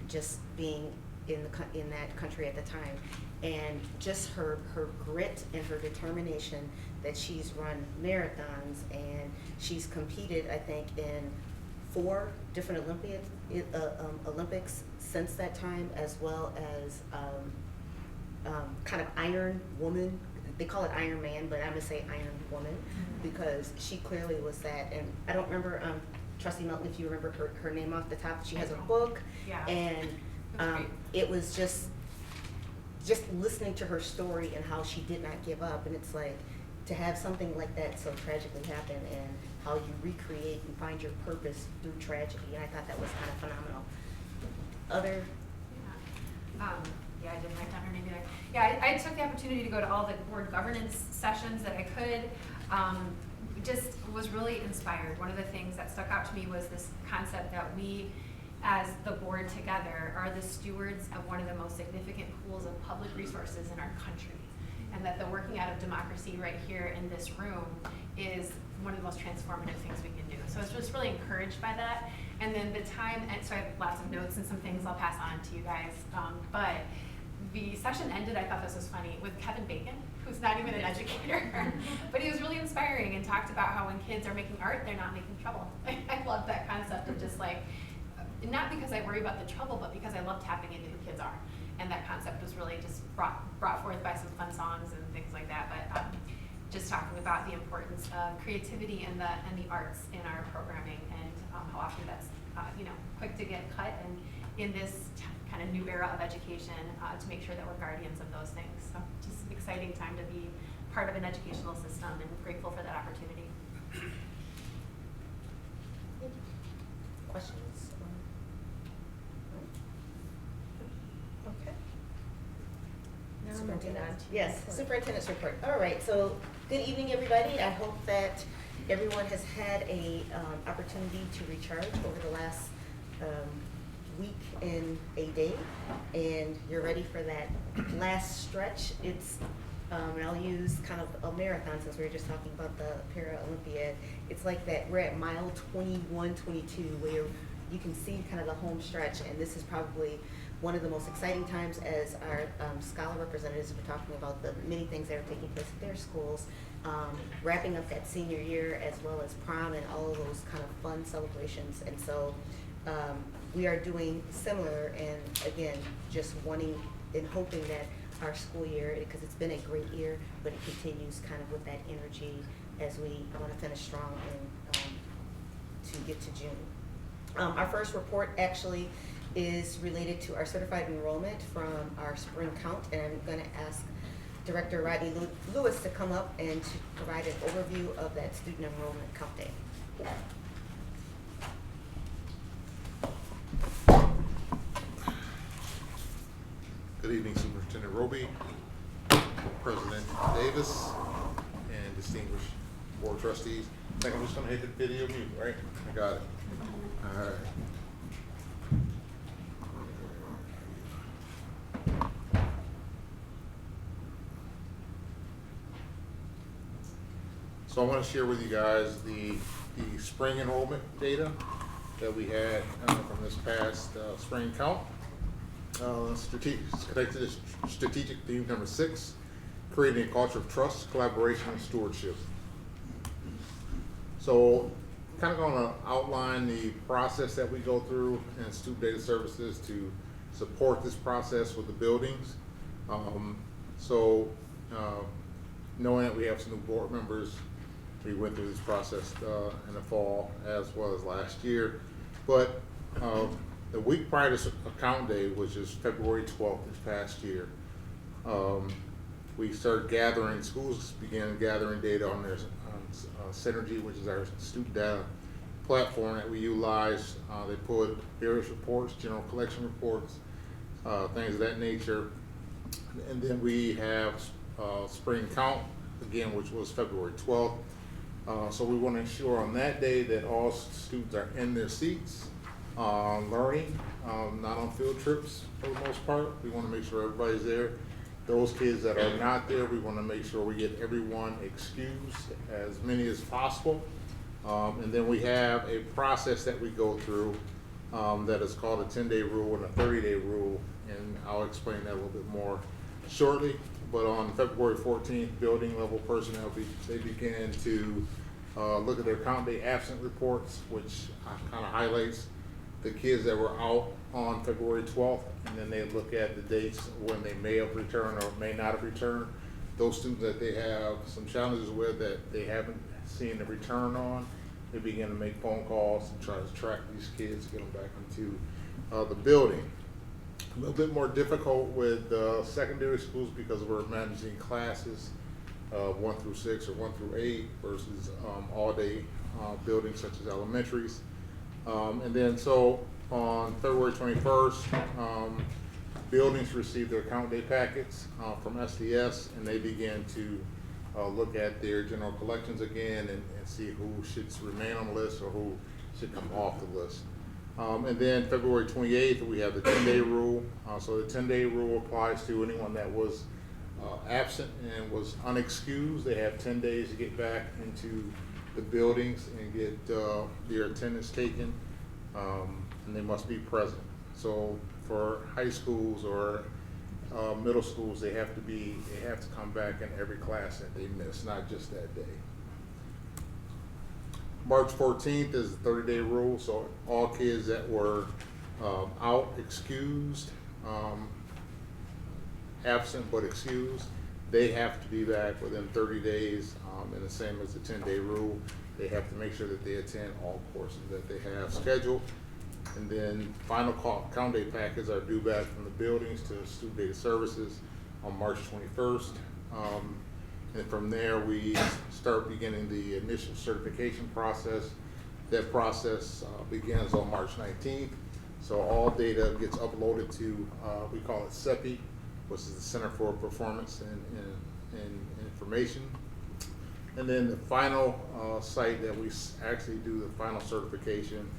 [SPEAKER 19] just being in that country at the time. And just her grit and her determination that she's run marathons, and she's competed, I think, in 4 different Olympics since that time, as well as kind of Iron Woman. They call it Iron Man, but I'm gonna say Iron Woman because she clearly was that. And I don't remember, Trustee Melton, if you remember her name off the top. She has a book,
[SPEAKER 20] Yeah.
[SPEAKER 19] and it was just listening to her story and how she did not give up. And it's like, to have something like that so tragically happen, and how you recreate and find your purpose through tragedy. And I thought that was kind of phenomenal. Other?
[SPEAKER 20] Yeah, I didn't write down her name either. Yeah, I took the opportunity to go to all the board governance sessions that I could. Just was really inspired. One of the things that stuck out to me was this concept that we, as the board together, are the stewards of one of the most significant pools of public resources in our country. And that the working out of democracy right here in this room is one of the most transformative things we can do. So I was just really encouraged by that. And then the time, and so I have lots of notes and some things I'll pass on to you guys. But the session ended, I thought this was funny, with Kevin Bacon, who's not even an educator, but he was really inspiring and talked about how when kids are making art, they're not making trouble. I love that concept of just like, not because I worry about the trouble, but because I love tapping into who kids are. And that concept was really just brought forth by some fun songs and things like that. But just talking about the importance of creativity and the arts in our programming, and how often that's quick to get cut, and in this kind of new era of education, to make sure that we're guardians of those things. So just an exciting time to be part of an educational system, and grateful for that opportunity.
[SPEAKER 19] Questions? Okay. Superintendent. Yes, superintendent's report. All right, so good evening, everybody. I hope that everyone has had a opportunity to recharge over the last week and a day, and you're ready for that last stretch. It's and I'll use kind of a marathon, since we were just talking about the Para-Olympiad. It's like that, we're at mile 21, 22, where you can see kind of the home stretch, and this is probably one of the most exciting times as our scholar representatives were talking about the many things that are taking place at their schools, wrapping up that senior year, as well as prom and all of those kind of fun celebrations. And so we are doing similar, and again, just wanting and hoping that our school year, because it's been a great year, but it continues kind of with that energy as we want to finish strong and to get to June. Our first report actually is related to our certified enrollment from our spring count, and I'm going to ask Director Rodney Lewis to come up and to provide an overview of that student enrollment count day.
[SPEAKER 21] Good evening, Superintendent Roby, President Davis, and distinguished board trustees. I think I'm just going to hit the video mute, right? I got it. All right. So I want to share with you guys the spring enrollment data that we had from this past spring count. Connected to strategic theme number 6, creating a culture of trust, collaboration, and stewardship. So kind of going to outline the process that we go through in Student Data Services to support this process with the buildings. Knowing that we have some new board members, we went through this process in the fall as well as last year. But the week prior to account day, which is February 12th this past year, we started gathering, schools began gathering data on their Synergy, which is our student data platform that we utilize. They put various reports, general collection reports, things of that nature. And then we have spring count, again, which was February 12th. So we want to ensure on that day that all students are in their seats, learning, not on field trips for the most part. We want to make sure everybody's there. Those kids that are not there, we want to make sure we get everyone excused, as many as possible. And then we have a process that we go through that is called a 10-day rule and a 30-day rule, and I'll explain that a little bit more shortly. But on February 14th, building level personnel, they began to look at their count day absent reports, which kind of highlights the kids that were out on February 12th, and then they look at the dates when they may have returned or may not have returned. Those students that they have some challenges with that they haven't seen a return on, they begin to make phone calls and try to track these kids, get them back into the building. A little bit more difficult with secondary schools because we're managing classes 1 through 6 or 1 through 8 versus all-day buildings such as elementaries. And then so on February 21st, buildings received their count day packets from SDS, and they began to look at their general collections again and see who should remain on the list or who should come off the list. And then February 28th, we have the 10-day rule. So the 10-day rule applies to anyone that was absent and was unexcused. They have 10 days to get back into the buildings and get their attendance taken, and they must be present. So for high schools or middle schools, they have to come back in every class that they miss, not just that day. March 14th is the 30-day rule, so all kids that were out, excused, absent but excused, they have to be back within 30 days, and the same as the 10-day rule. They have to make sure that they attend all courses that they have scheduled. And then final count day packets are due back from the buildings to student data services on March 21st. And from there, we start beginning the initial certification process. That process begins on March 19th. So all data gets uploaded to, we call it CEPI, which is the Center for Performance and Information. And then the final site that we actually do the final certification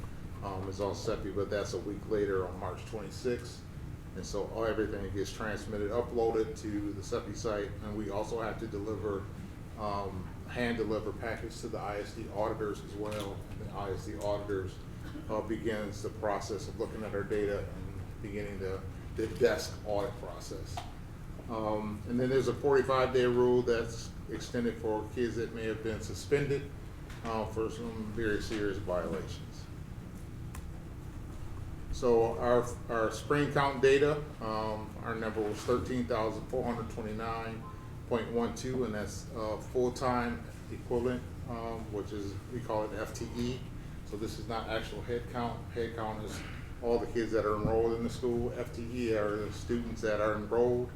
[SPEAKER 21] is on CEPI, but that's a week later on March 26th. And so everything gets transmitted, uploaded to the CEPI site, and we also have to deliver, hand deliver packets to the ISD auditors as well. And the ISD auditors begins the process of looking at our data and beginning the desk audit process. And then there's a 45-day rule that's extended for kids that may have been suspended for some very serious violations. So our spring count data, our number was 13,429.12, and that's full-time equivalent, which is, we call it FTE. So this is not actual head count. Head count is all the kids that are enrolled in the school. FTE are the students that are enrolled,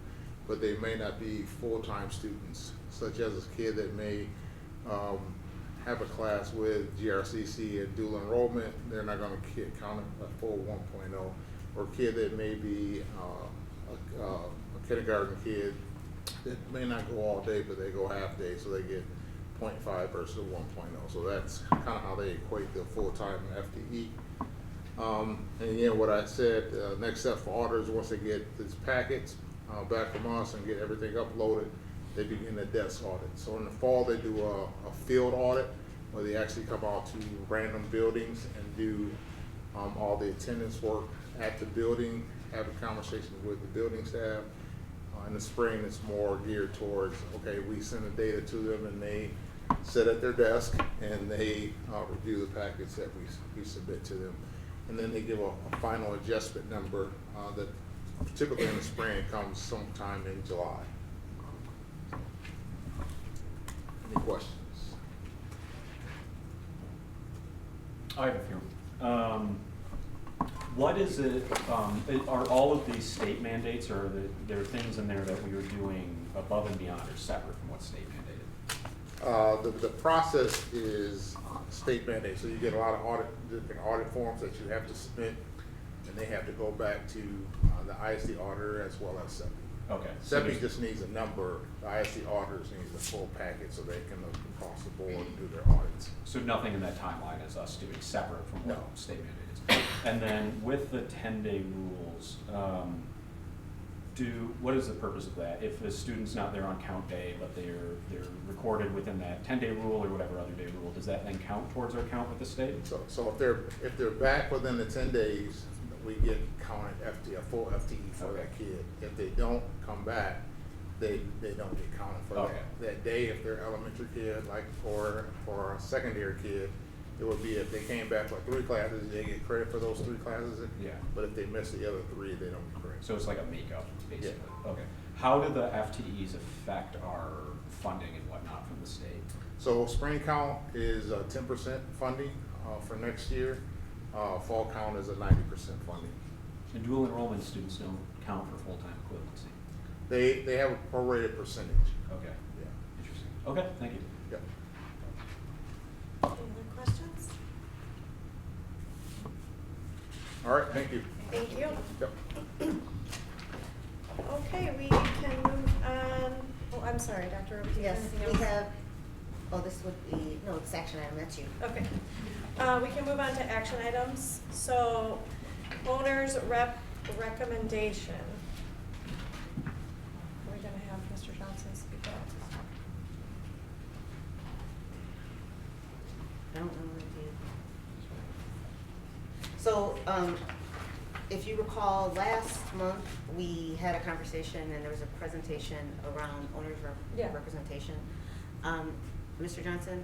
[SPEAKER 21] but they may not be full-time students, such as a kid that may have a class with GRCC and dual enrollment. They're not going to count a full 1.0, or a kid that may be a kindergarten kid that may not go all day, but they go half day, so they get 0.5 versus 1.0. So that's kind of how they equate the full-time FTE. And again, what I said, next step for auditors, once they get these packets back from us and get everything uploaded, they begin a desk audit. So in the fall, they do a field audit where they actually come out to random buildings and do all the attendance work at the building, have a conversation with the building staff. In the spring, it's more geared towards, okay, we send the data to them and they sit at their desk and they review the packets that we submit to them. And then they give a final adjustment number that typically in the spring comes sometime in July. Any questions?
[SPEAKER 3] I have a few. What is it, are all of these state mandates, or are there things in there that we are doing above and beyond or separate from what's state mandated?
[SPEAKER 21] The process is state mandated, so you get a lot of different audit forms that you have to submit, and they have to go back to the ISD auditor as well as SEPI.
[SPEAKER 3] Okay. So
[SPEAKER 21] SEPI just needs a number, the ISD auditors needs the full packet so they can look across the board and do their audits.
[SPEAKER 3] So nothing in that timeline is us doing separate from what
[SPEAKER 21] No.
[SPEAKER 3] state mandate is. And then with the 10-day rules, what is the purpose of that? If a student's not there on count day, but they're recorded within that 10-day rule or whatever other day rule, does that then count towards our count with the state?
[SPEAKER 21] So if they're back within the 10 days, we get counted a full FTE for that kid. If they don't come back, they don't get counted for that day. If they're elementary kid, like or a secondary kid, it would be if they came back for 3 classes, they get credit for those 3 classes.
[SPEAKER 3] Yeah.
[SPEAKER 21] But if they miss the other 3, they don't get credit.
[SPEAKER 3] So it's like a makeup, basically.
[SPEAKER 21] Yeah.
[SPEAKER 3] Okay. How do the FTEs affect our funding and whatnot from the state?
[SPEAKER 21] So spring count is 10% funding for next year. Fall count is a 90% funding.
[SPEAKER 3] And dual enrollment students don't count for full-time equivalency?
[SPEAKER 21] They have a prorated percentage.
[SPEAKER 3] Okay.
[SPEAKER 21] Yeah.
[SPEAKER 3] Interesting. Okay, thank you.
[SPEAKER 21] Yep.
[SPEAKER 1] Any other questions?
[SPEAKER 21] All right, thank you.
[SPEAKER 1] Thank you.
[SPEAKER 21] Yep.
[SPEAKER 1] Okay, we can move on. Oh, I'm sorry, Dr. Roby, do you have
[SPEAKER 19] Yes,
[SPEAKER 1] anything
[SPEAKER 19] we
[SPEAKER 1] else?
[SPEAKER 19] have, oh, this would be, no, it's action item, that's you.
[SPEAKER 1] Okay. We can move on to action items. So, owner's recommendation. Are we gonna have Mr. Johnson speak up?
[SPEAKER 19] I don't know what it is. So, if you recall, last month, we had a conversation and there was a presentation around owner's representation. Mr. Johnson,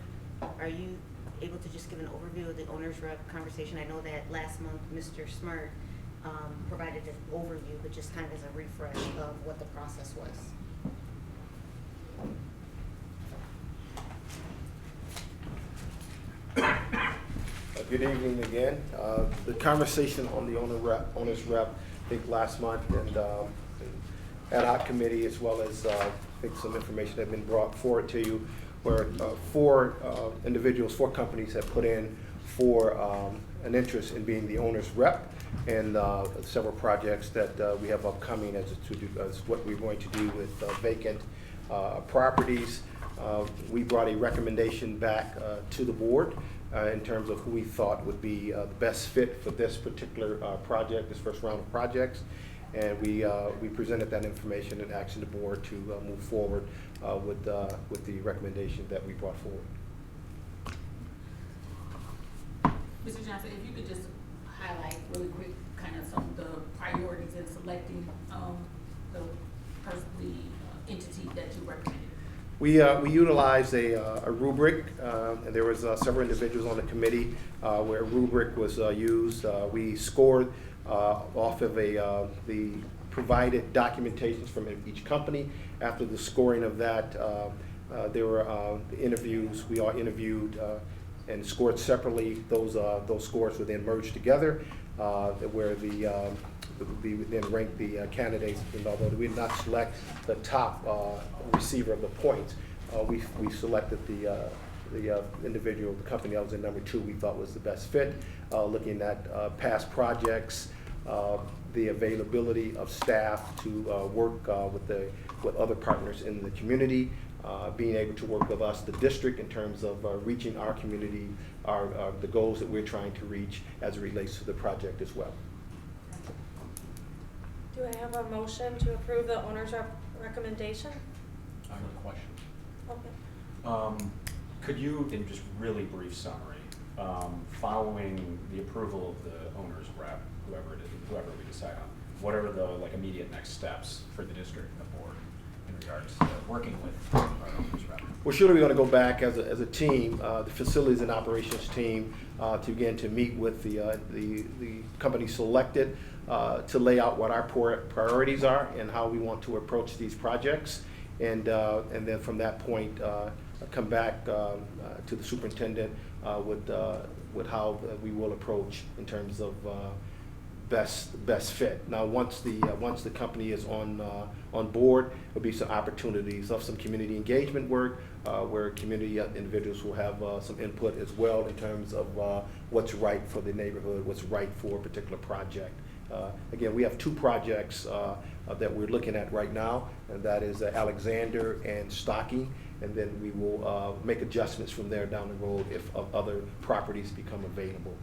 [SPEAKER 19] are you able to just give an overview of the owner's rep conversation? I know that last month, Mr. Smart provided an overview, but just kind of as a refresh of what the process was.
[SPEAKER 14] Good evening again. The conversation on the owner's rep, I think last month, and ad hoc committee, as well as I think some information had been brought forward to you, where 4 individuals, 4 companies have put in for an interest in being the owner's rep, and several projects that we have upcoming as what we're going to do with vacant properties. We brought a recommendation back to the board in terms of who we thought would be the best fit for this particular project, this first round of projects. And we presented that information and asked the board to move forward with the recommendation that we brought forward.
[SPEAKER 16] Mr. Johnson, if you could just highlight really quick kind of some of the priorities in selecting the entity that you recommended.
[SPEAKER 14] We utilized a rubric, and there was several individuals on the committee where a rubric was used. We scored off of the provided documentations from each company. After the scoring of that, there were interviews. We all interviewed and scored separately. Those scores were then merged together, where we would then rank the candidates. And although we did not select the top receiver of the points, we selected the individual, the company that was in number 2 we thought was the best fit, looking at past projects, the availability of staff to work with other partners in the community, being able to work with us, the district, in terms of reaching our community, the goals that we're trying to reach as it relates to the project as well.
[SPEAKER 1] Do I have a motion to approve the owner's recommendation?
[SPEAKER 3] I have a question.
[SPEAKER 1] Okay.
[SPEAKER 3] Could you, in just really brief summary, following the approval of the owner's rep, whoever we decide on, what are the immediate next steps for the district and the board in regards to working with our owner's rep?
[SPEAKER 14] Well, surely we're going to go back as a team, the facilities and operations team, to meet with the company selected, to lay out what our priorities are and how we want to approach these projects, and then from that point come back to the superintendent with how we will approach in terms of best fit. Now, once the company is on board, there'll be some opportunities of some community engagement work, where community individuals will have some input as well in terms of what's right for the neighborhood, what's right for a particular project. Again, we have two projects that we're looking at right now, and that is Alexander and Stocking, and then we will make adjustments from there down the road if other properties become available.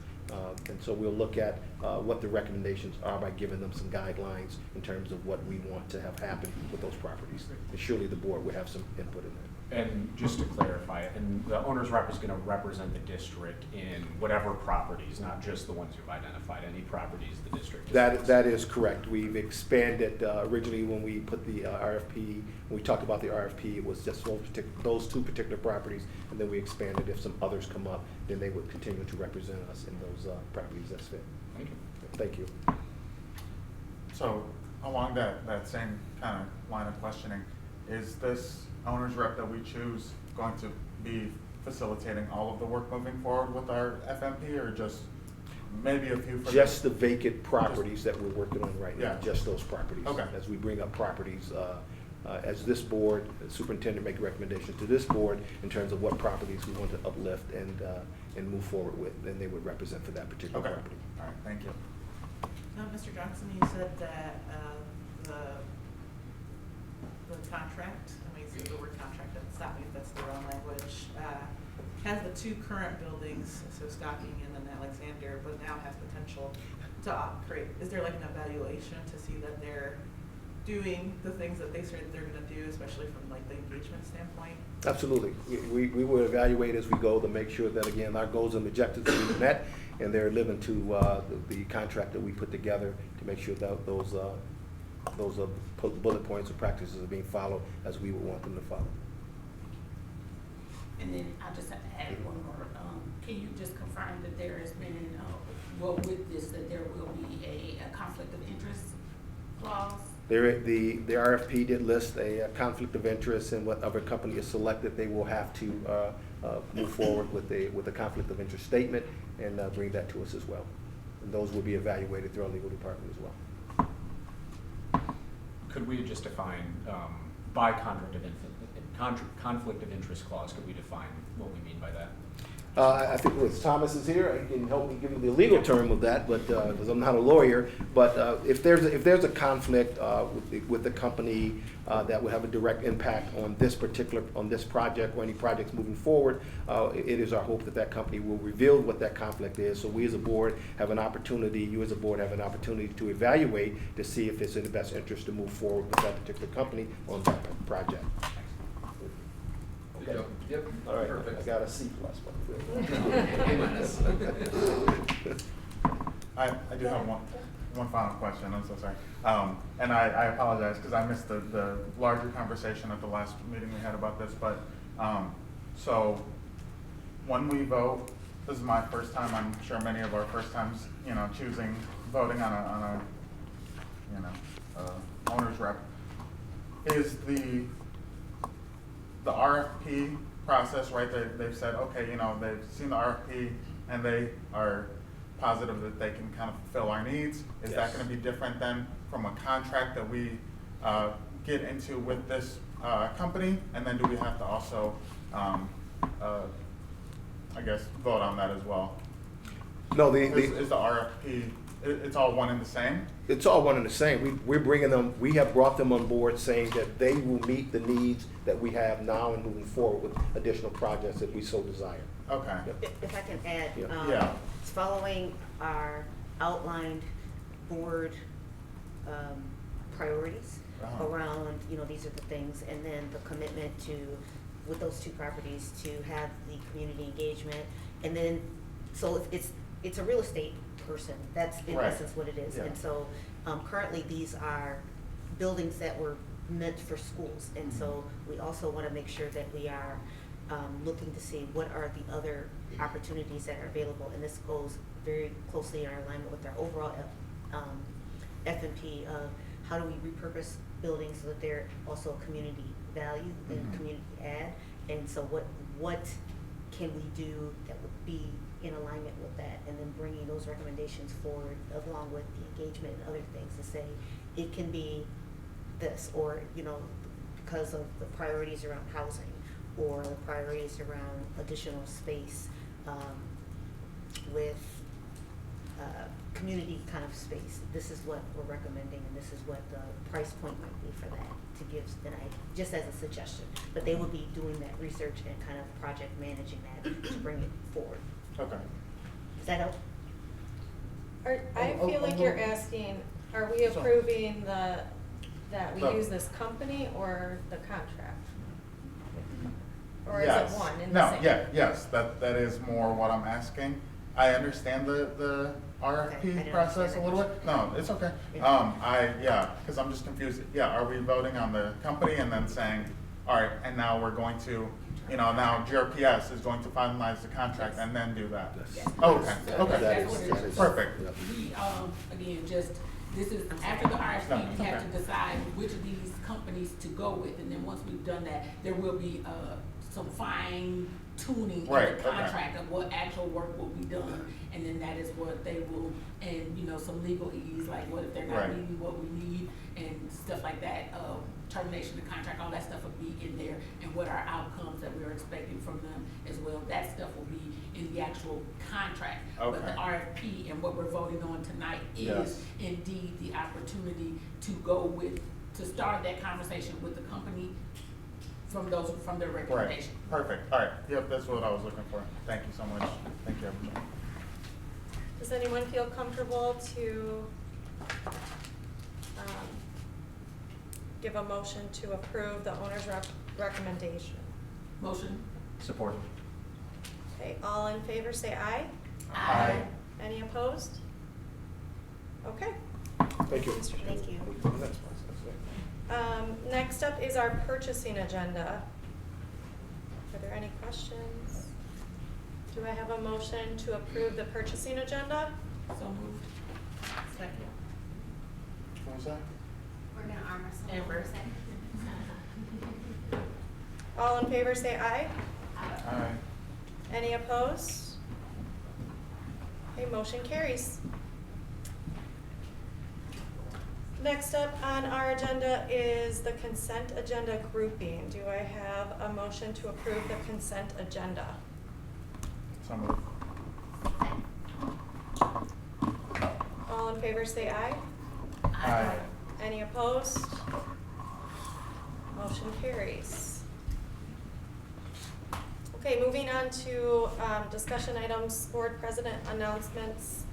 [SPEAKER 14] And so we'll look at what the recommendations are by giving them some guidelines in terms of what we want to have happen with those properties. And surely the board will have some input in that.
[SPEAKER 3] And just to clarify, and the owner's rep is going to represent the district in whatever properties, not just the ones you've identified, any properties the district is.
[SPEAKER 14] That is correct. We've expanded, originally when we put the RFP, when we talked about the RFP, it was just those two particular properties, and then we expanded. If some others come up, then they would continue to represent us in those properties that's fit.
[SPEAKER 3] Thank you.
[SPEAKER 14] Thank you.
[SPEAKER 2] So along that same kind of line of questioning, is this owner's rep that we choose going to be facilitating all of the work moving forward with our FMP, or just maybe a few for
[SPEAKER 14] just the vacant properties that we're working on right now,
[SPEAKER 2] Yeah.
[SPEAKER 14] just those properties.
[SPEAKER 2] Okay.
[SPEAKER 14] As we bring up properties, as this board, the superintendent make recommendations to this board in terms of what properties we want to uplift and move forward with, then they would represent for that particular
[SPEAKER 2] Okay.
[SPEAKER 14] property.
[SPEAKER 2] All right, thank you.
[SPEAKER 6] Mr. Johnson, you said that the contract, I mean, the word contract doesn't stop me if that's the wrong language, has the two current buildings, so Stocking and then Alexander, but now has potential to upgrade. Is there like an evaluation to see that they're doing the things that they said they're gonna do, especially from like the engagement standpoint?
[SPEAKER 14] Absolutely. We will evaluate as we go to make sure that, again, our goals and objectives are being met, and they're living to the contract that we put together to make sure that those bullet points or practices are being followed as we would want them to follow.
[SPEAKER 16] And then I just have to add one more. Can you just confirm that there has been, well, with this, that there will be a conflict of interest clause?
[SPEAKER 14] The RFP did list a conflict of interest, and whatever company is selected, they will have to move forward with a conflict of interest statement and bring that to us as well. And those will be evaluated through our legal department as well.
[SPEAKER 3] Could we just define, by conflict of interest clause, could we define what we mean by that?
[SPEAKER 14] I think Thomas is here, he can help me give you the legal term of that, but because I'm not a lawyer. But if there's a conflict with the company that would have a direct impact on this project or any projects moving forward, it is our hope that that company will reveal what that conflict is. So we as a board have an opportunity, you as a board have an opportunity to evaluate to see if it's in the best interest to move forward with that particular company on that project. Okay.
[SPEAKER 22] Yep.
[SPEAKER 14] All right.
[SPEAKER 22] Perfect.
[SPEAKER 14] I got a C plus.
[SPEAKER 2] I do have one final question. I'm so sorry. And I apologize because I missed the larger conversation at the last meeting we had about this. But so when we vote, this is my first time. I'm sure many of our first times, voting on a owner's rep. Is the RFP process, right? They've said, okay, they've seen the RFP and they are positive that they can kind of fulfill our needs. Is that going to be different than from a contract that we get into with this company? And then do we have to also, I guess, vote on that as well?
[SPEAKER 14] No,
[SPEAKER 2] is the RFP, it's all one and the same?
[SPEAKER 14] It's all one and the same. We're bringing them, we have brought them on board saying that they will meet the needs that we have now and moving forward with additional projects if we so desire.
[SPEAKER 2] Okay.
[SPEAKER 19] If I can add,
[SPEAKER 2] Yeah.
[SPEAKER 19] it's following our outlined board priorities around, these are the things, and then the commitment to, with those two properties, to have the community engagement, and then, so it's a real estate person. That's in essence what it is.
[SPEAKER 2] Yeah.
[SPEAKER 19] And so currently these are buildings that were meant for schools, and so we also want to make sure that we are looking to see what are the other opportunities that are available, and this goes very closely in our alignment with our overall FMP of how do we repurpose buildings so that they're also community value and community add, and so what can we do that would be in alignment with that, and then bringing those recommendations forward along with the engagement and other things to say it can be this, or because of the priorities around housing or the priorities around additional space with community kind of space. This is what we're recommending, and this is what the price point might be for that, to give, and just as a suggestion. But they will be doing that research and kind of project managing that to bring it forward.
[SPEAKER 2] Okay.
[SPEAKER 19] Does that help?
[SPEAKER 1] I feel like you're asking, are we approving that we use this company or the contract? Or is it one and the same?
[SPEAKER 2] Yes, that is more what I'm asking. I understand the RFP process a little bit. No, it's okay. Because I'm just confused. Yeah, are we voting on the company and then saying, all right, and now we're going to, now GRPS is going to finalize the contract and then do that?
[SPEAKER 16] Yes.
[SPEAKER 2] Oh, okay,
[SPEAKER 16] So
[SPEAKER 2] okay.
[SPEAKER 16] that's what it is.
[SPEAKER 2] Perfect.
[SPEAKER 16] We, again, this is, after the RFP, we have to decide which of these companies to go with, and then once we've done that, there will be, some fine tuning in the contract of what actual work will be done, and then that is what they will, and some legal ease, like what if they're not meeting what we need, and stuff like that, termination of contract, all that stuff will be in there, and what our outcomes that we're expecting from them as well. That stuff will be in the actual contract.
[SPEAKER 2] Okay.
[SPEAKER 16] But the RFP and what we're voting on tonight is indeed the opportunity to go with, to start that conversation with the company from their recommendation.
[SPEAKER 2] Right. Perfect. All right. Yep, that's what I was looking for. Thank you so much. Thank you, everybody.
[SPEAKER 1] Does anyone feel comfortable to give a motion to approve the owner's recommendation?
[SPEAKER 16] Motion.
[SPEAKER 3] Support.
[SPEAKER 1] Okay, all in favor say aye.
[SPEAKER 2] Aye.
[SPEAKER 1] Any opposed? Okay.
[SPEAKER 14] Thank you.
[SPEAKER 19] Thank you.
[SPEAKER 1] Next up is our purchasing agenda. Are there any questions? Do I have a motion to approve the purchasing agenda?
[SPEAKER 16] So moved.
[SPEAKER 6] Second.
[SPEAKER 2] What was that?
[SPEAKER 4] We're gonna arm wrestle.
[SPEAKER 6] Amber.
[SPEAKER 1] All in favor say aye.
[SPEAKER 2] Aye.
[SPEAKER 1] Any opposed? Okay, motion carries. Next up on our agenda is the consent agenda grouping. Do I have a motion to approve the consent agenda?
[SPEAKER 2] So moved.
[SPEAKER 1] All in favor say aye.
[SPEAKER 2] Aye.
[SPEAKER 1] Any opposed? Motion carries. Okay, moving on to discussion items, board president announcements.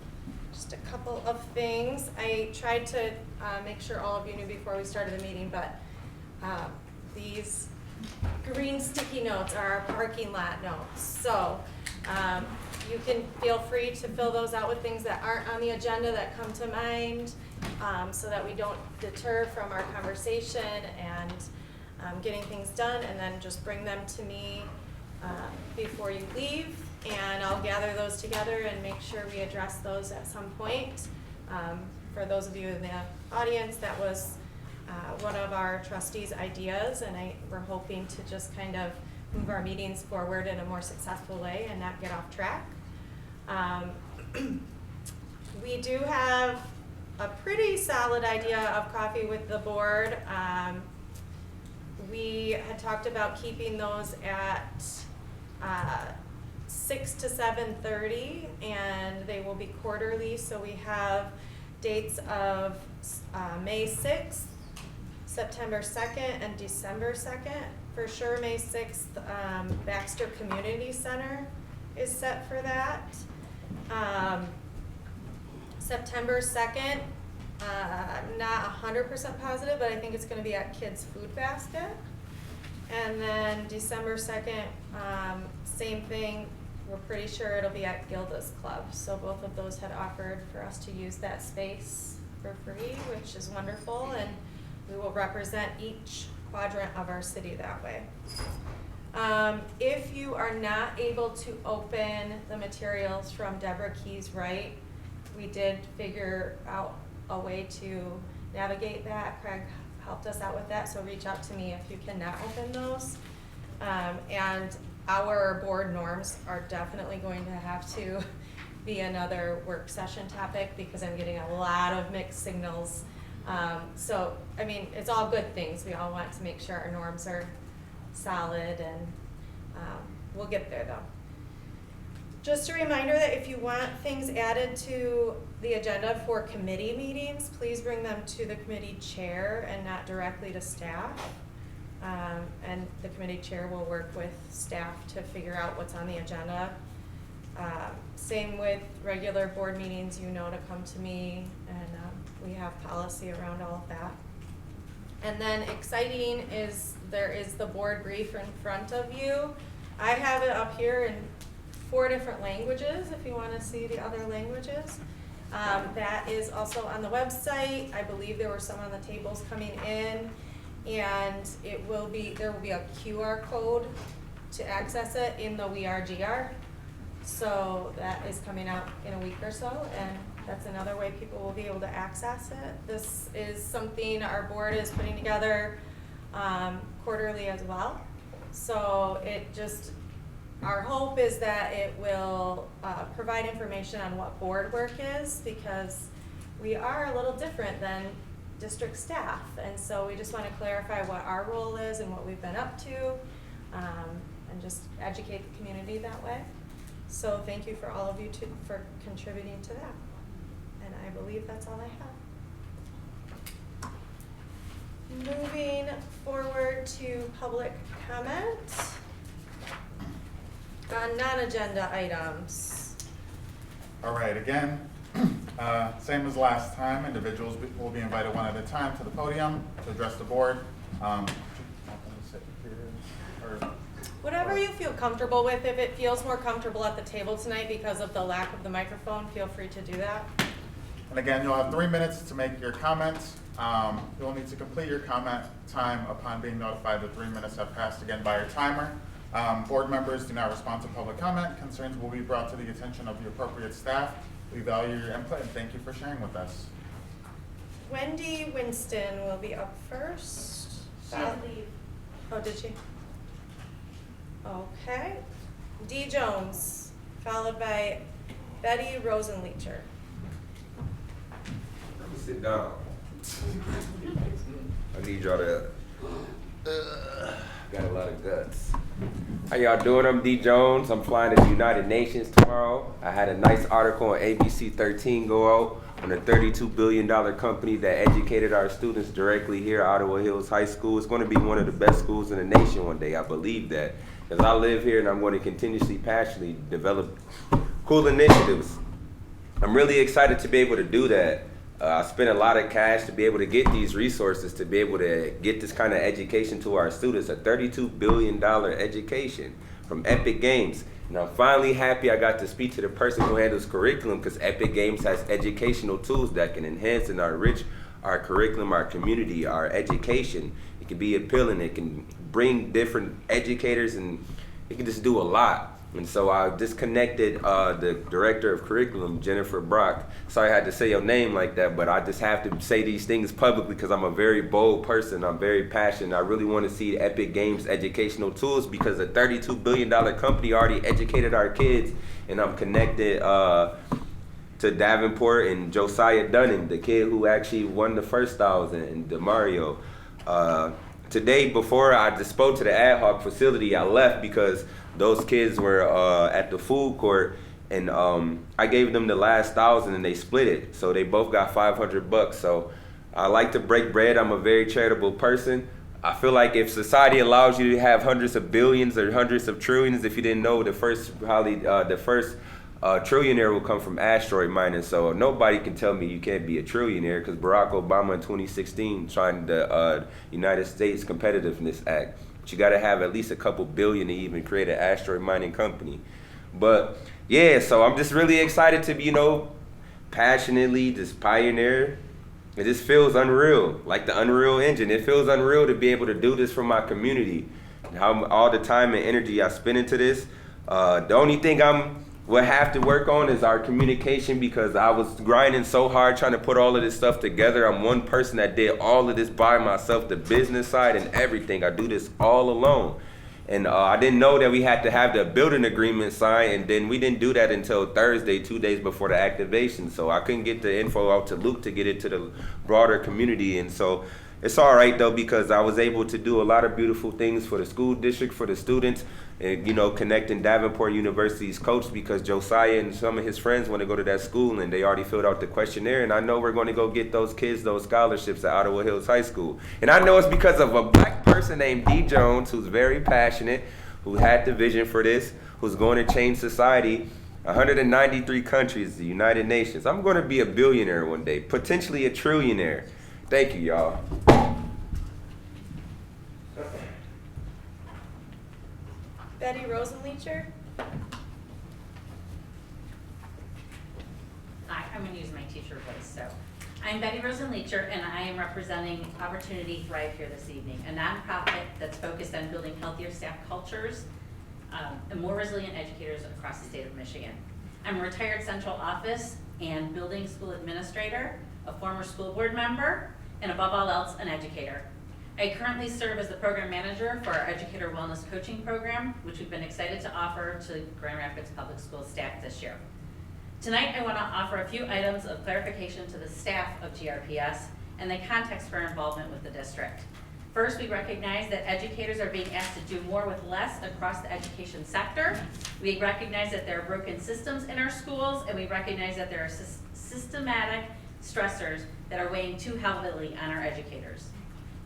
[SPEAKER 1] Just a couple of things. I tried to make sure all of you knew before we started the meeting, but these green sticky notes are our parking lot notes. So you can feel free to fill those out with things that aren't on the agenda that come to mind, so that we don't deter from our conversation and getting things done, and then just bring them to me before you leave. And I'll gather those together and make sure we address those at some point. For those of you in the audience, that was one of our trustees' ideas, and we're hoping to just kind of move our meetings forward in a more successful way and not get off track. We do have a pretty solid idea of coffee with the board. We had talked about keeping those at 6 to 7:30, and they will be quarterly. So we have dates of May 6th, September 2nd, and December 2nd. For sure, May 6th, Baxter Community Center is set for that. September 2nd, I'm not 100% positive, but I think it's going to be at Kids Food Basket. And then December 2nd, same thing. We're pretty sure it'll be at Gilda's Club. So both of those had offered for us to use that space for free, which is wonderful. And we will represent each quadrant of our city that way. If you are not able to open the materials from Deborah Keyes Wright, we did figure out a way to navigate that. Craig helped us out with that, so reach out to me if you cannot open those. And our board norms are definitely going to have to be another work session topic because I'm getting a lot of mixed signals. So, I mean, it's all good things. We all want to make sure our norms are solid, and we'll get there though. Just a reminder that if you want things added to the agenda for committee meetings, please bring them to the committee chair and not directly to staff. And the committee chair will work with staff to figure out what's on the agenda. Same with regular board meetings, you know to come to me, and we have policy around all of that. And then exciting is there is the board brief in front of you. I have it up here in 4 different languages if you want to see the other languages. That is also on the website. I believe there were some on the tables coming in, and there will be a QR code to access it in the We Are GR. So that is coming out in a week or so, and that's another way people will be able to access it. This is something our board is putting together quarterly as well. So our hope is that it will provide information on what board work is, because we are a little different than district staff, and so we just want to clarify what our role is and what we've been up to, and just educate the community that way. So thank you for all of you for contributing to that. And I believe that's all I have. Moving forward to public comment on non-agenda items.
[SPEAKER 2] All right, again, same as last time, individuals will be invited one at a time to the podium to address the board.
[SPEAKER 1] Whatever you feel comfortable with. If it feels more comfortable at the table tonight because of the lack of the microphone, feel free to do that.
[SPEAKER 2] And again, you'll have 3 minutes to make your comments. You'll need to complete your comment time upon being notified that 3 minutes have passed again by your timer. Board members do not respond to public comment. Concerns will be brought to the attention of the appropriate staff. We value your input and thank you for sharing with us.
[SPEAKER 1] Wendy Winston will be up first.
[SPEAKER 4] She had to leave.
[SPEAKER 1] Oh, did she? Okay. Dee Jones, followed by Betty Rosenleacher.
[SPEAKER 10] Let me sit down. I need y'all to, got a lot of guts. How y'all doing? I'm D. Jones. I'm flying to the United Nations tomorrow. I had a nice article on ABC 13 go out on a $32 billion company that educated our students directly here at Ottawa Hills High School. It's going to be one of the best schools in the nation one day. I believe that. Because I live here and I'm going to continuously, passionately develop cool initiatives. I'm really excited to be able to do that. I spent a lot of cash to be able to get these resources, to be able to get this kind of education to our students, a $32 billion education from Epic Games. And I'm finally happy I got to speak to the person who handles curriculum, because Epic Games has educational tools that can enhance and enrich our curriculum, our community, our education. It can be appealing, it can bring different educators, and it can just do a lot. And so I just connected the director of curriculum, Jennifer Brock. Sorry I had to say your name like that, but I just have to say these things publicly because I'm a very bold person. I'm very passionate. I really want to see Epic Games educational tools, because a $32 billion company already educated our kids. And I'm connected to Davenport and Josiah Dunning, the kid who actually won the first 1,000, and DeMario. Today, before I just spoke to the ad hoc facility, I left because those kids were at the food court, and I gave them the last 1,000 and they split it. So they both got $500. So I like to break bread. I'm a very charitable person. I feel like if society allows you to have hundreds of billions or hundreds of trillions, if you didn't know, the first trillionaire will come from asteroid mining. So nobody can tell me you can't be a trillionaire, because Barack Obama in 2016 signed the United States Competitiveness Act. But you got to have at least a couple billion to even create an asteroid mining company. But yeah, so I'm just really excited to be, passionately just pioneer. It just feels unreal, like the Unreal Engine. It feels unreal to be able to do this for my community. How all the time and energy I spend into this. The only thing what I have to work on is our communication, because I was grinding so hard trying to put all of this stuff together. I'm one person that did all of this by myself, the business side and everything. I do this all alone. And I didn't know that we had to have the building agreement signed, and then we didn't do that until Thursday, 2 days before the activation. So I couldn't get the info out to Luke to get it to the broader community. And so it's all right though, because I was able to do a lot of beautiful things for the school district, for the students, and, you know, connecting Davenport University's coach, because Josiah and some of his friends want to go to that school, and they already filled out the questionnaire, and I know we're going to go get those kids those scholarships at Ottawa Hills High School. And I know it's because of a black person named D. Jones, who's very passionate, who had the vision for this, who's going to change society. 193 countries, the United Nations. I'm going to be a billionaire one day, potentially a trillionaire. Thank you, y'all.
[SPEAKER 1] Betty Rosenleacher.
[SPEAKER 11] Hi, I'm going to use my teacher voice. So, I'm Betty Rosenleacher, and I am representing Opportunity Thrive here this evening, a nonprofit that's focused on building healthier staff cultures and more resilient educators across the state of Michigan. I'm a retired central office and building school administrator, a former school board member, and above all else, an educator. I currently serve as the program manager for our Educator Wellness Coaching Program, which we've been excited to offer to Grand Rapids Public Schools staff this year. Tonight, I want to offer a few items of clarification to the staff of GRPS and the context for involvement with the district. First, we recognize that educators are being asked to do more with less across the education sector. We recognize that there are broken systems in our schools, and we recognize that there are systematic stressors that are weighing too heavily on our educators.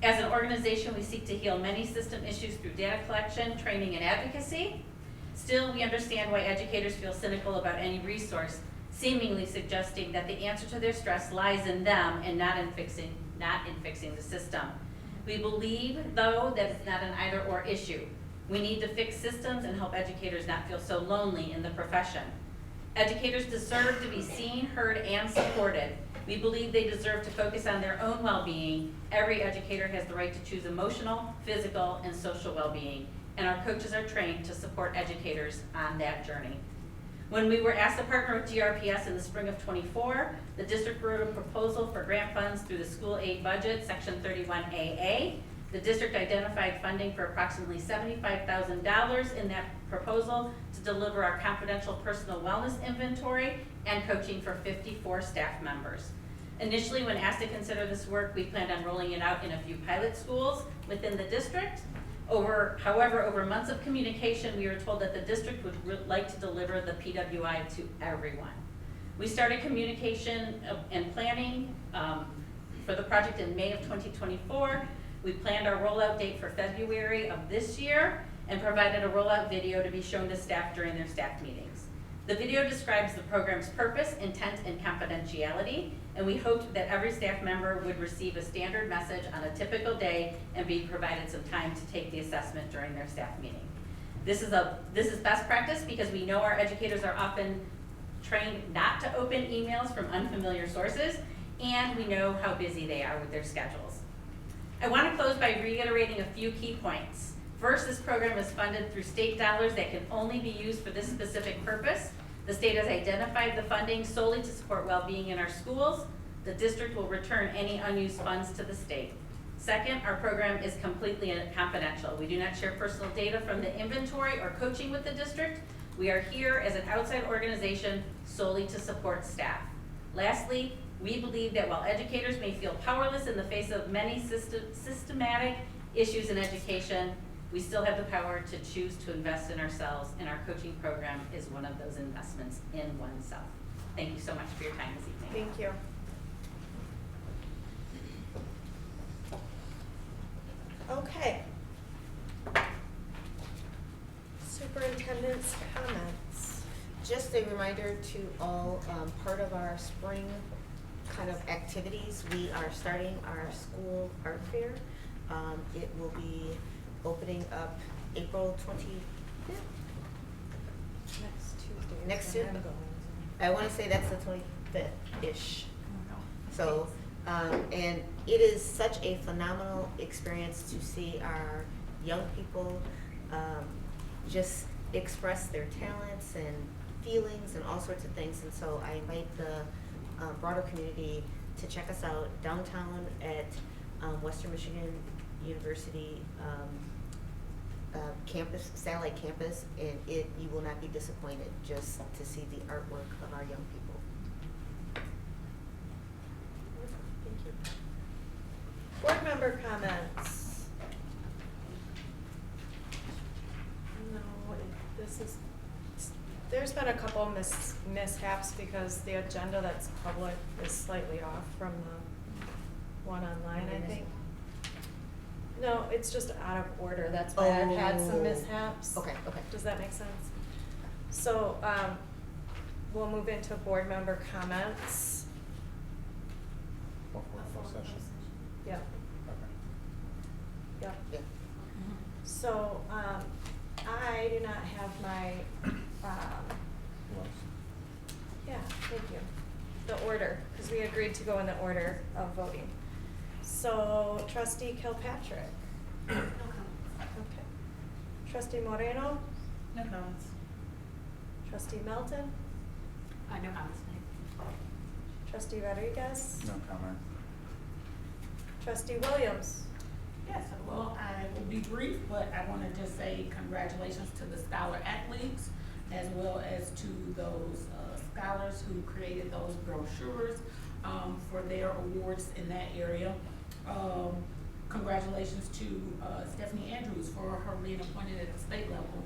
[SPEAKER 11] As an organization, we seek to heal many system issues through data collection, training, and advocacy. Still, we understand why educators feel cynical about any resource, seemingly suggesting that the answer to their stress lies in them and not in fixing the system. We believe, though, that it's not an either-or issue. We need to fix systems and help educators not feel so lonely in the profession. Educators deserve to be seen, heard, and supported. We believe they deserve to focus on their own well-being. Every educator has the right to choose emotional, physical, and social well-being, and our coaches are trained to support educators on that journey. When we were asked to partner with GRPS in the spring of ⁴, the district wrote a proposal for grant funds through the school aid budget, section 31AA. The district identified funding for approximately $75,000 in that proposal to deliver our confidential personal wellness inventory and coaching for 54 staff members. Initially, when asked to consider this work, we planned on rolling it out in a few pilot schools within the district. However, over months of communication, we were told that the district would like to deliver the PWI to everyone. We started communication and planning for the project in May of 2024. We planned our rollout date for February of this year and provided a rollout video to be shown to staff during their staff meetings. The video describes the program's purpose, intent, and confidentiality, and we hoped that every staff member would receive a standard message on a typical day and be provided some time to take the assessment during their staff meeting. This is best practice because we know our educators are often trained not to open emails from unfamiliar sources, and we know how busy they are with their schedules. I want to close by reiterating a few key points. First, this program is funded through state dollars that can only be used for this specific purpose. The state has identified the funding solely to support well-being in our schools. The district will return any unused funds to the state. Second, our program is completely confidential. We do not share personal data from the inventory or coaching with the district. We are here as an outside organization solely to support staff. Lastly, we believe that while educators may feel powerless in the face of many systematic issues in education, we still have the power to choose to invest in ourselves, and our coaching program is one of those investments in oneself. Thank you so much for your time this evening.
[SPEAKER 1] Thank you. Okay. Superintendent's comments.
[SPEAKER 19] Just a reminder to all, part of our spring kind of activities, we are starting our school art fair. It will be opening up April 25th. Next Tuesday. I want to say that's the 25th-ish. So, and it is such a phenomenal experience to see our young people just express their talents and feelings and all sorts of things. And so I invite the broader community to check us out downtown at Western Michigan University campus, satellite campus, and you will not be disappointed just to see the artwork of our young people.
[SPEAKER 1] Thank you. Board member comments? No, there's been a couple mishaps because the agenda that's public is slightly off from the one online, I think. No, it's just out of order, that's why I've had some mishaps.
[SPEAKER 19] Okay, okay.
[SPEAKER 1] Does that make sense? So, we'll move into board member comments.
[SPEAKER 2] Before closed session.
[SPEAKER 1] Yeah.
[SPEAKER 2] Okay.
[SPEAKER 1] Yep.
[SPEAKER 19] Yeah.
[SPEAKER 1] So, I do not have my, yeah, thank you. The order, because we agreed to go in the order of voting. So, trustee Kilpatrick.
[SPEAKER 6] No comments.
[SPEAKER 1] Okay. Trustee Moreno.
[SPEAKER 6] No comments.
[SPEAKER 1] Trustee Melton.
[SPEAKER 11] No comments tonight.
[SPEAKER 1] Trustee Rodriguez.
[SPEAKER 2] No comment.
[SPEAKER 1] Trustee Williams.
[SPEAKER 16] Yes, well, I will be brief, but I want to just say congratulations to the scholar athletes as well as to those scholars who created those brochures for their awards in that area. Congratulations to Stephanie Andrews for her being appointed at the state level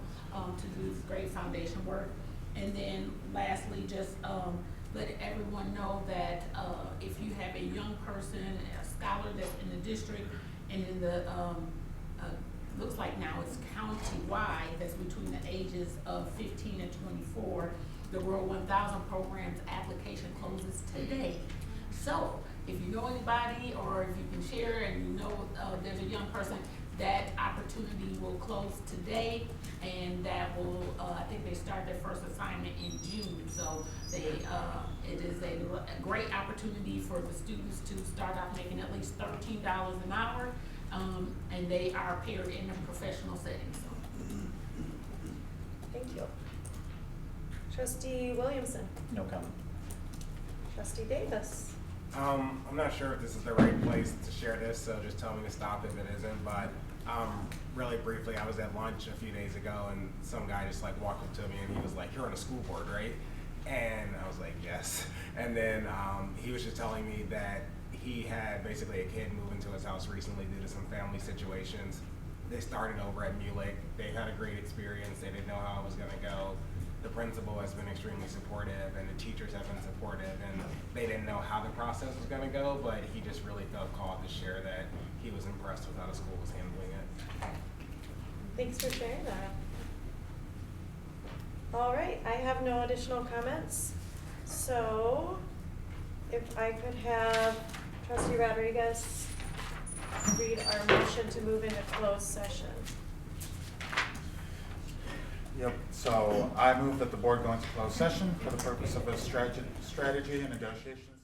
[SPEAKER 16] to do this great foundation work. And then lastly, just let everyone know that if you have a young person, a scholar that's in the district and in the, looks like now it's county-wide, that's between the ages of 15 and 24, the World 1000 program's application closes today. So if you know anybody or if you can share and you know there's a young person, that opportunity will close today, and that will, I think they start their first assignment in June. So they, it is a great opportunity for the students to start off making at least $13 an hour, and they are paired in a professional setting. So.
[SPEAKER 1] Thank you. Trustee Williamson.
[SPEAKER 3] No comment.
[SPEAKER 1] Trustee Davis.
[SPEAKER 9] I'm not sure if this is the right place to share this, so just tell me to stop if it isn't, but really briefly, I was at lunch a few days ago and some guy just like walked up to me and he was like, "You're on a school board, right?" And I was like, "Yes." And then he was just telling me that he had basically a kid move into his house recently due to some family situations. They started over at Mulek. They had a great experience. They didn't know how it was gonna go. The principal has been extremely supportive and the teachers have been supportive, and they didn't know how the process was gonna go, but he just really felt called to share that he was impressed with how the school was handling it.
[SPEAKER 1] Thanks for sharing that. All right, I have no additional comments. So if I could have Trustee Rodriguez read our motion to move into closed session.
[SPEAKER 2] Yep, so I move that the board go into closed session for the purpose of a strategy and negotiation.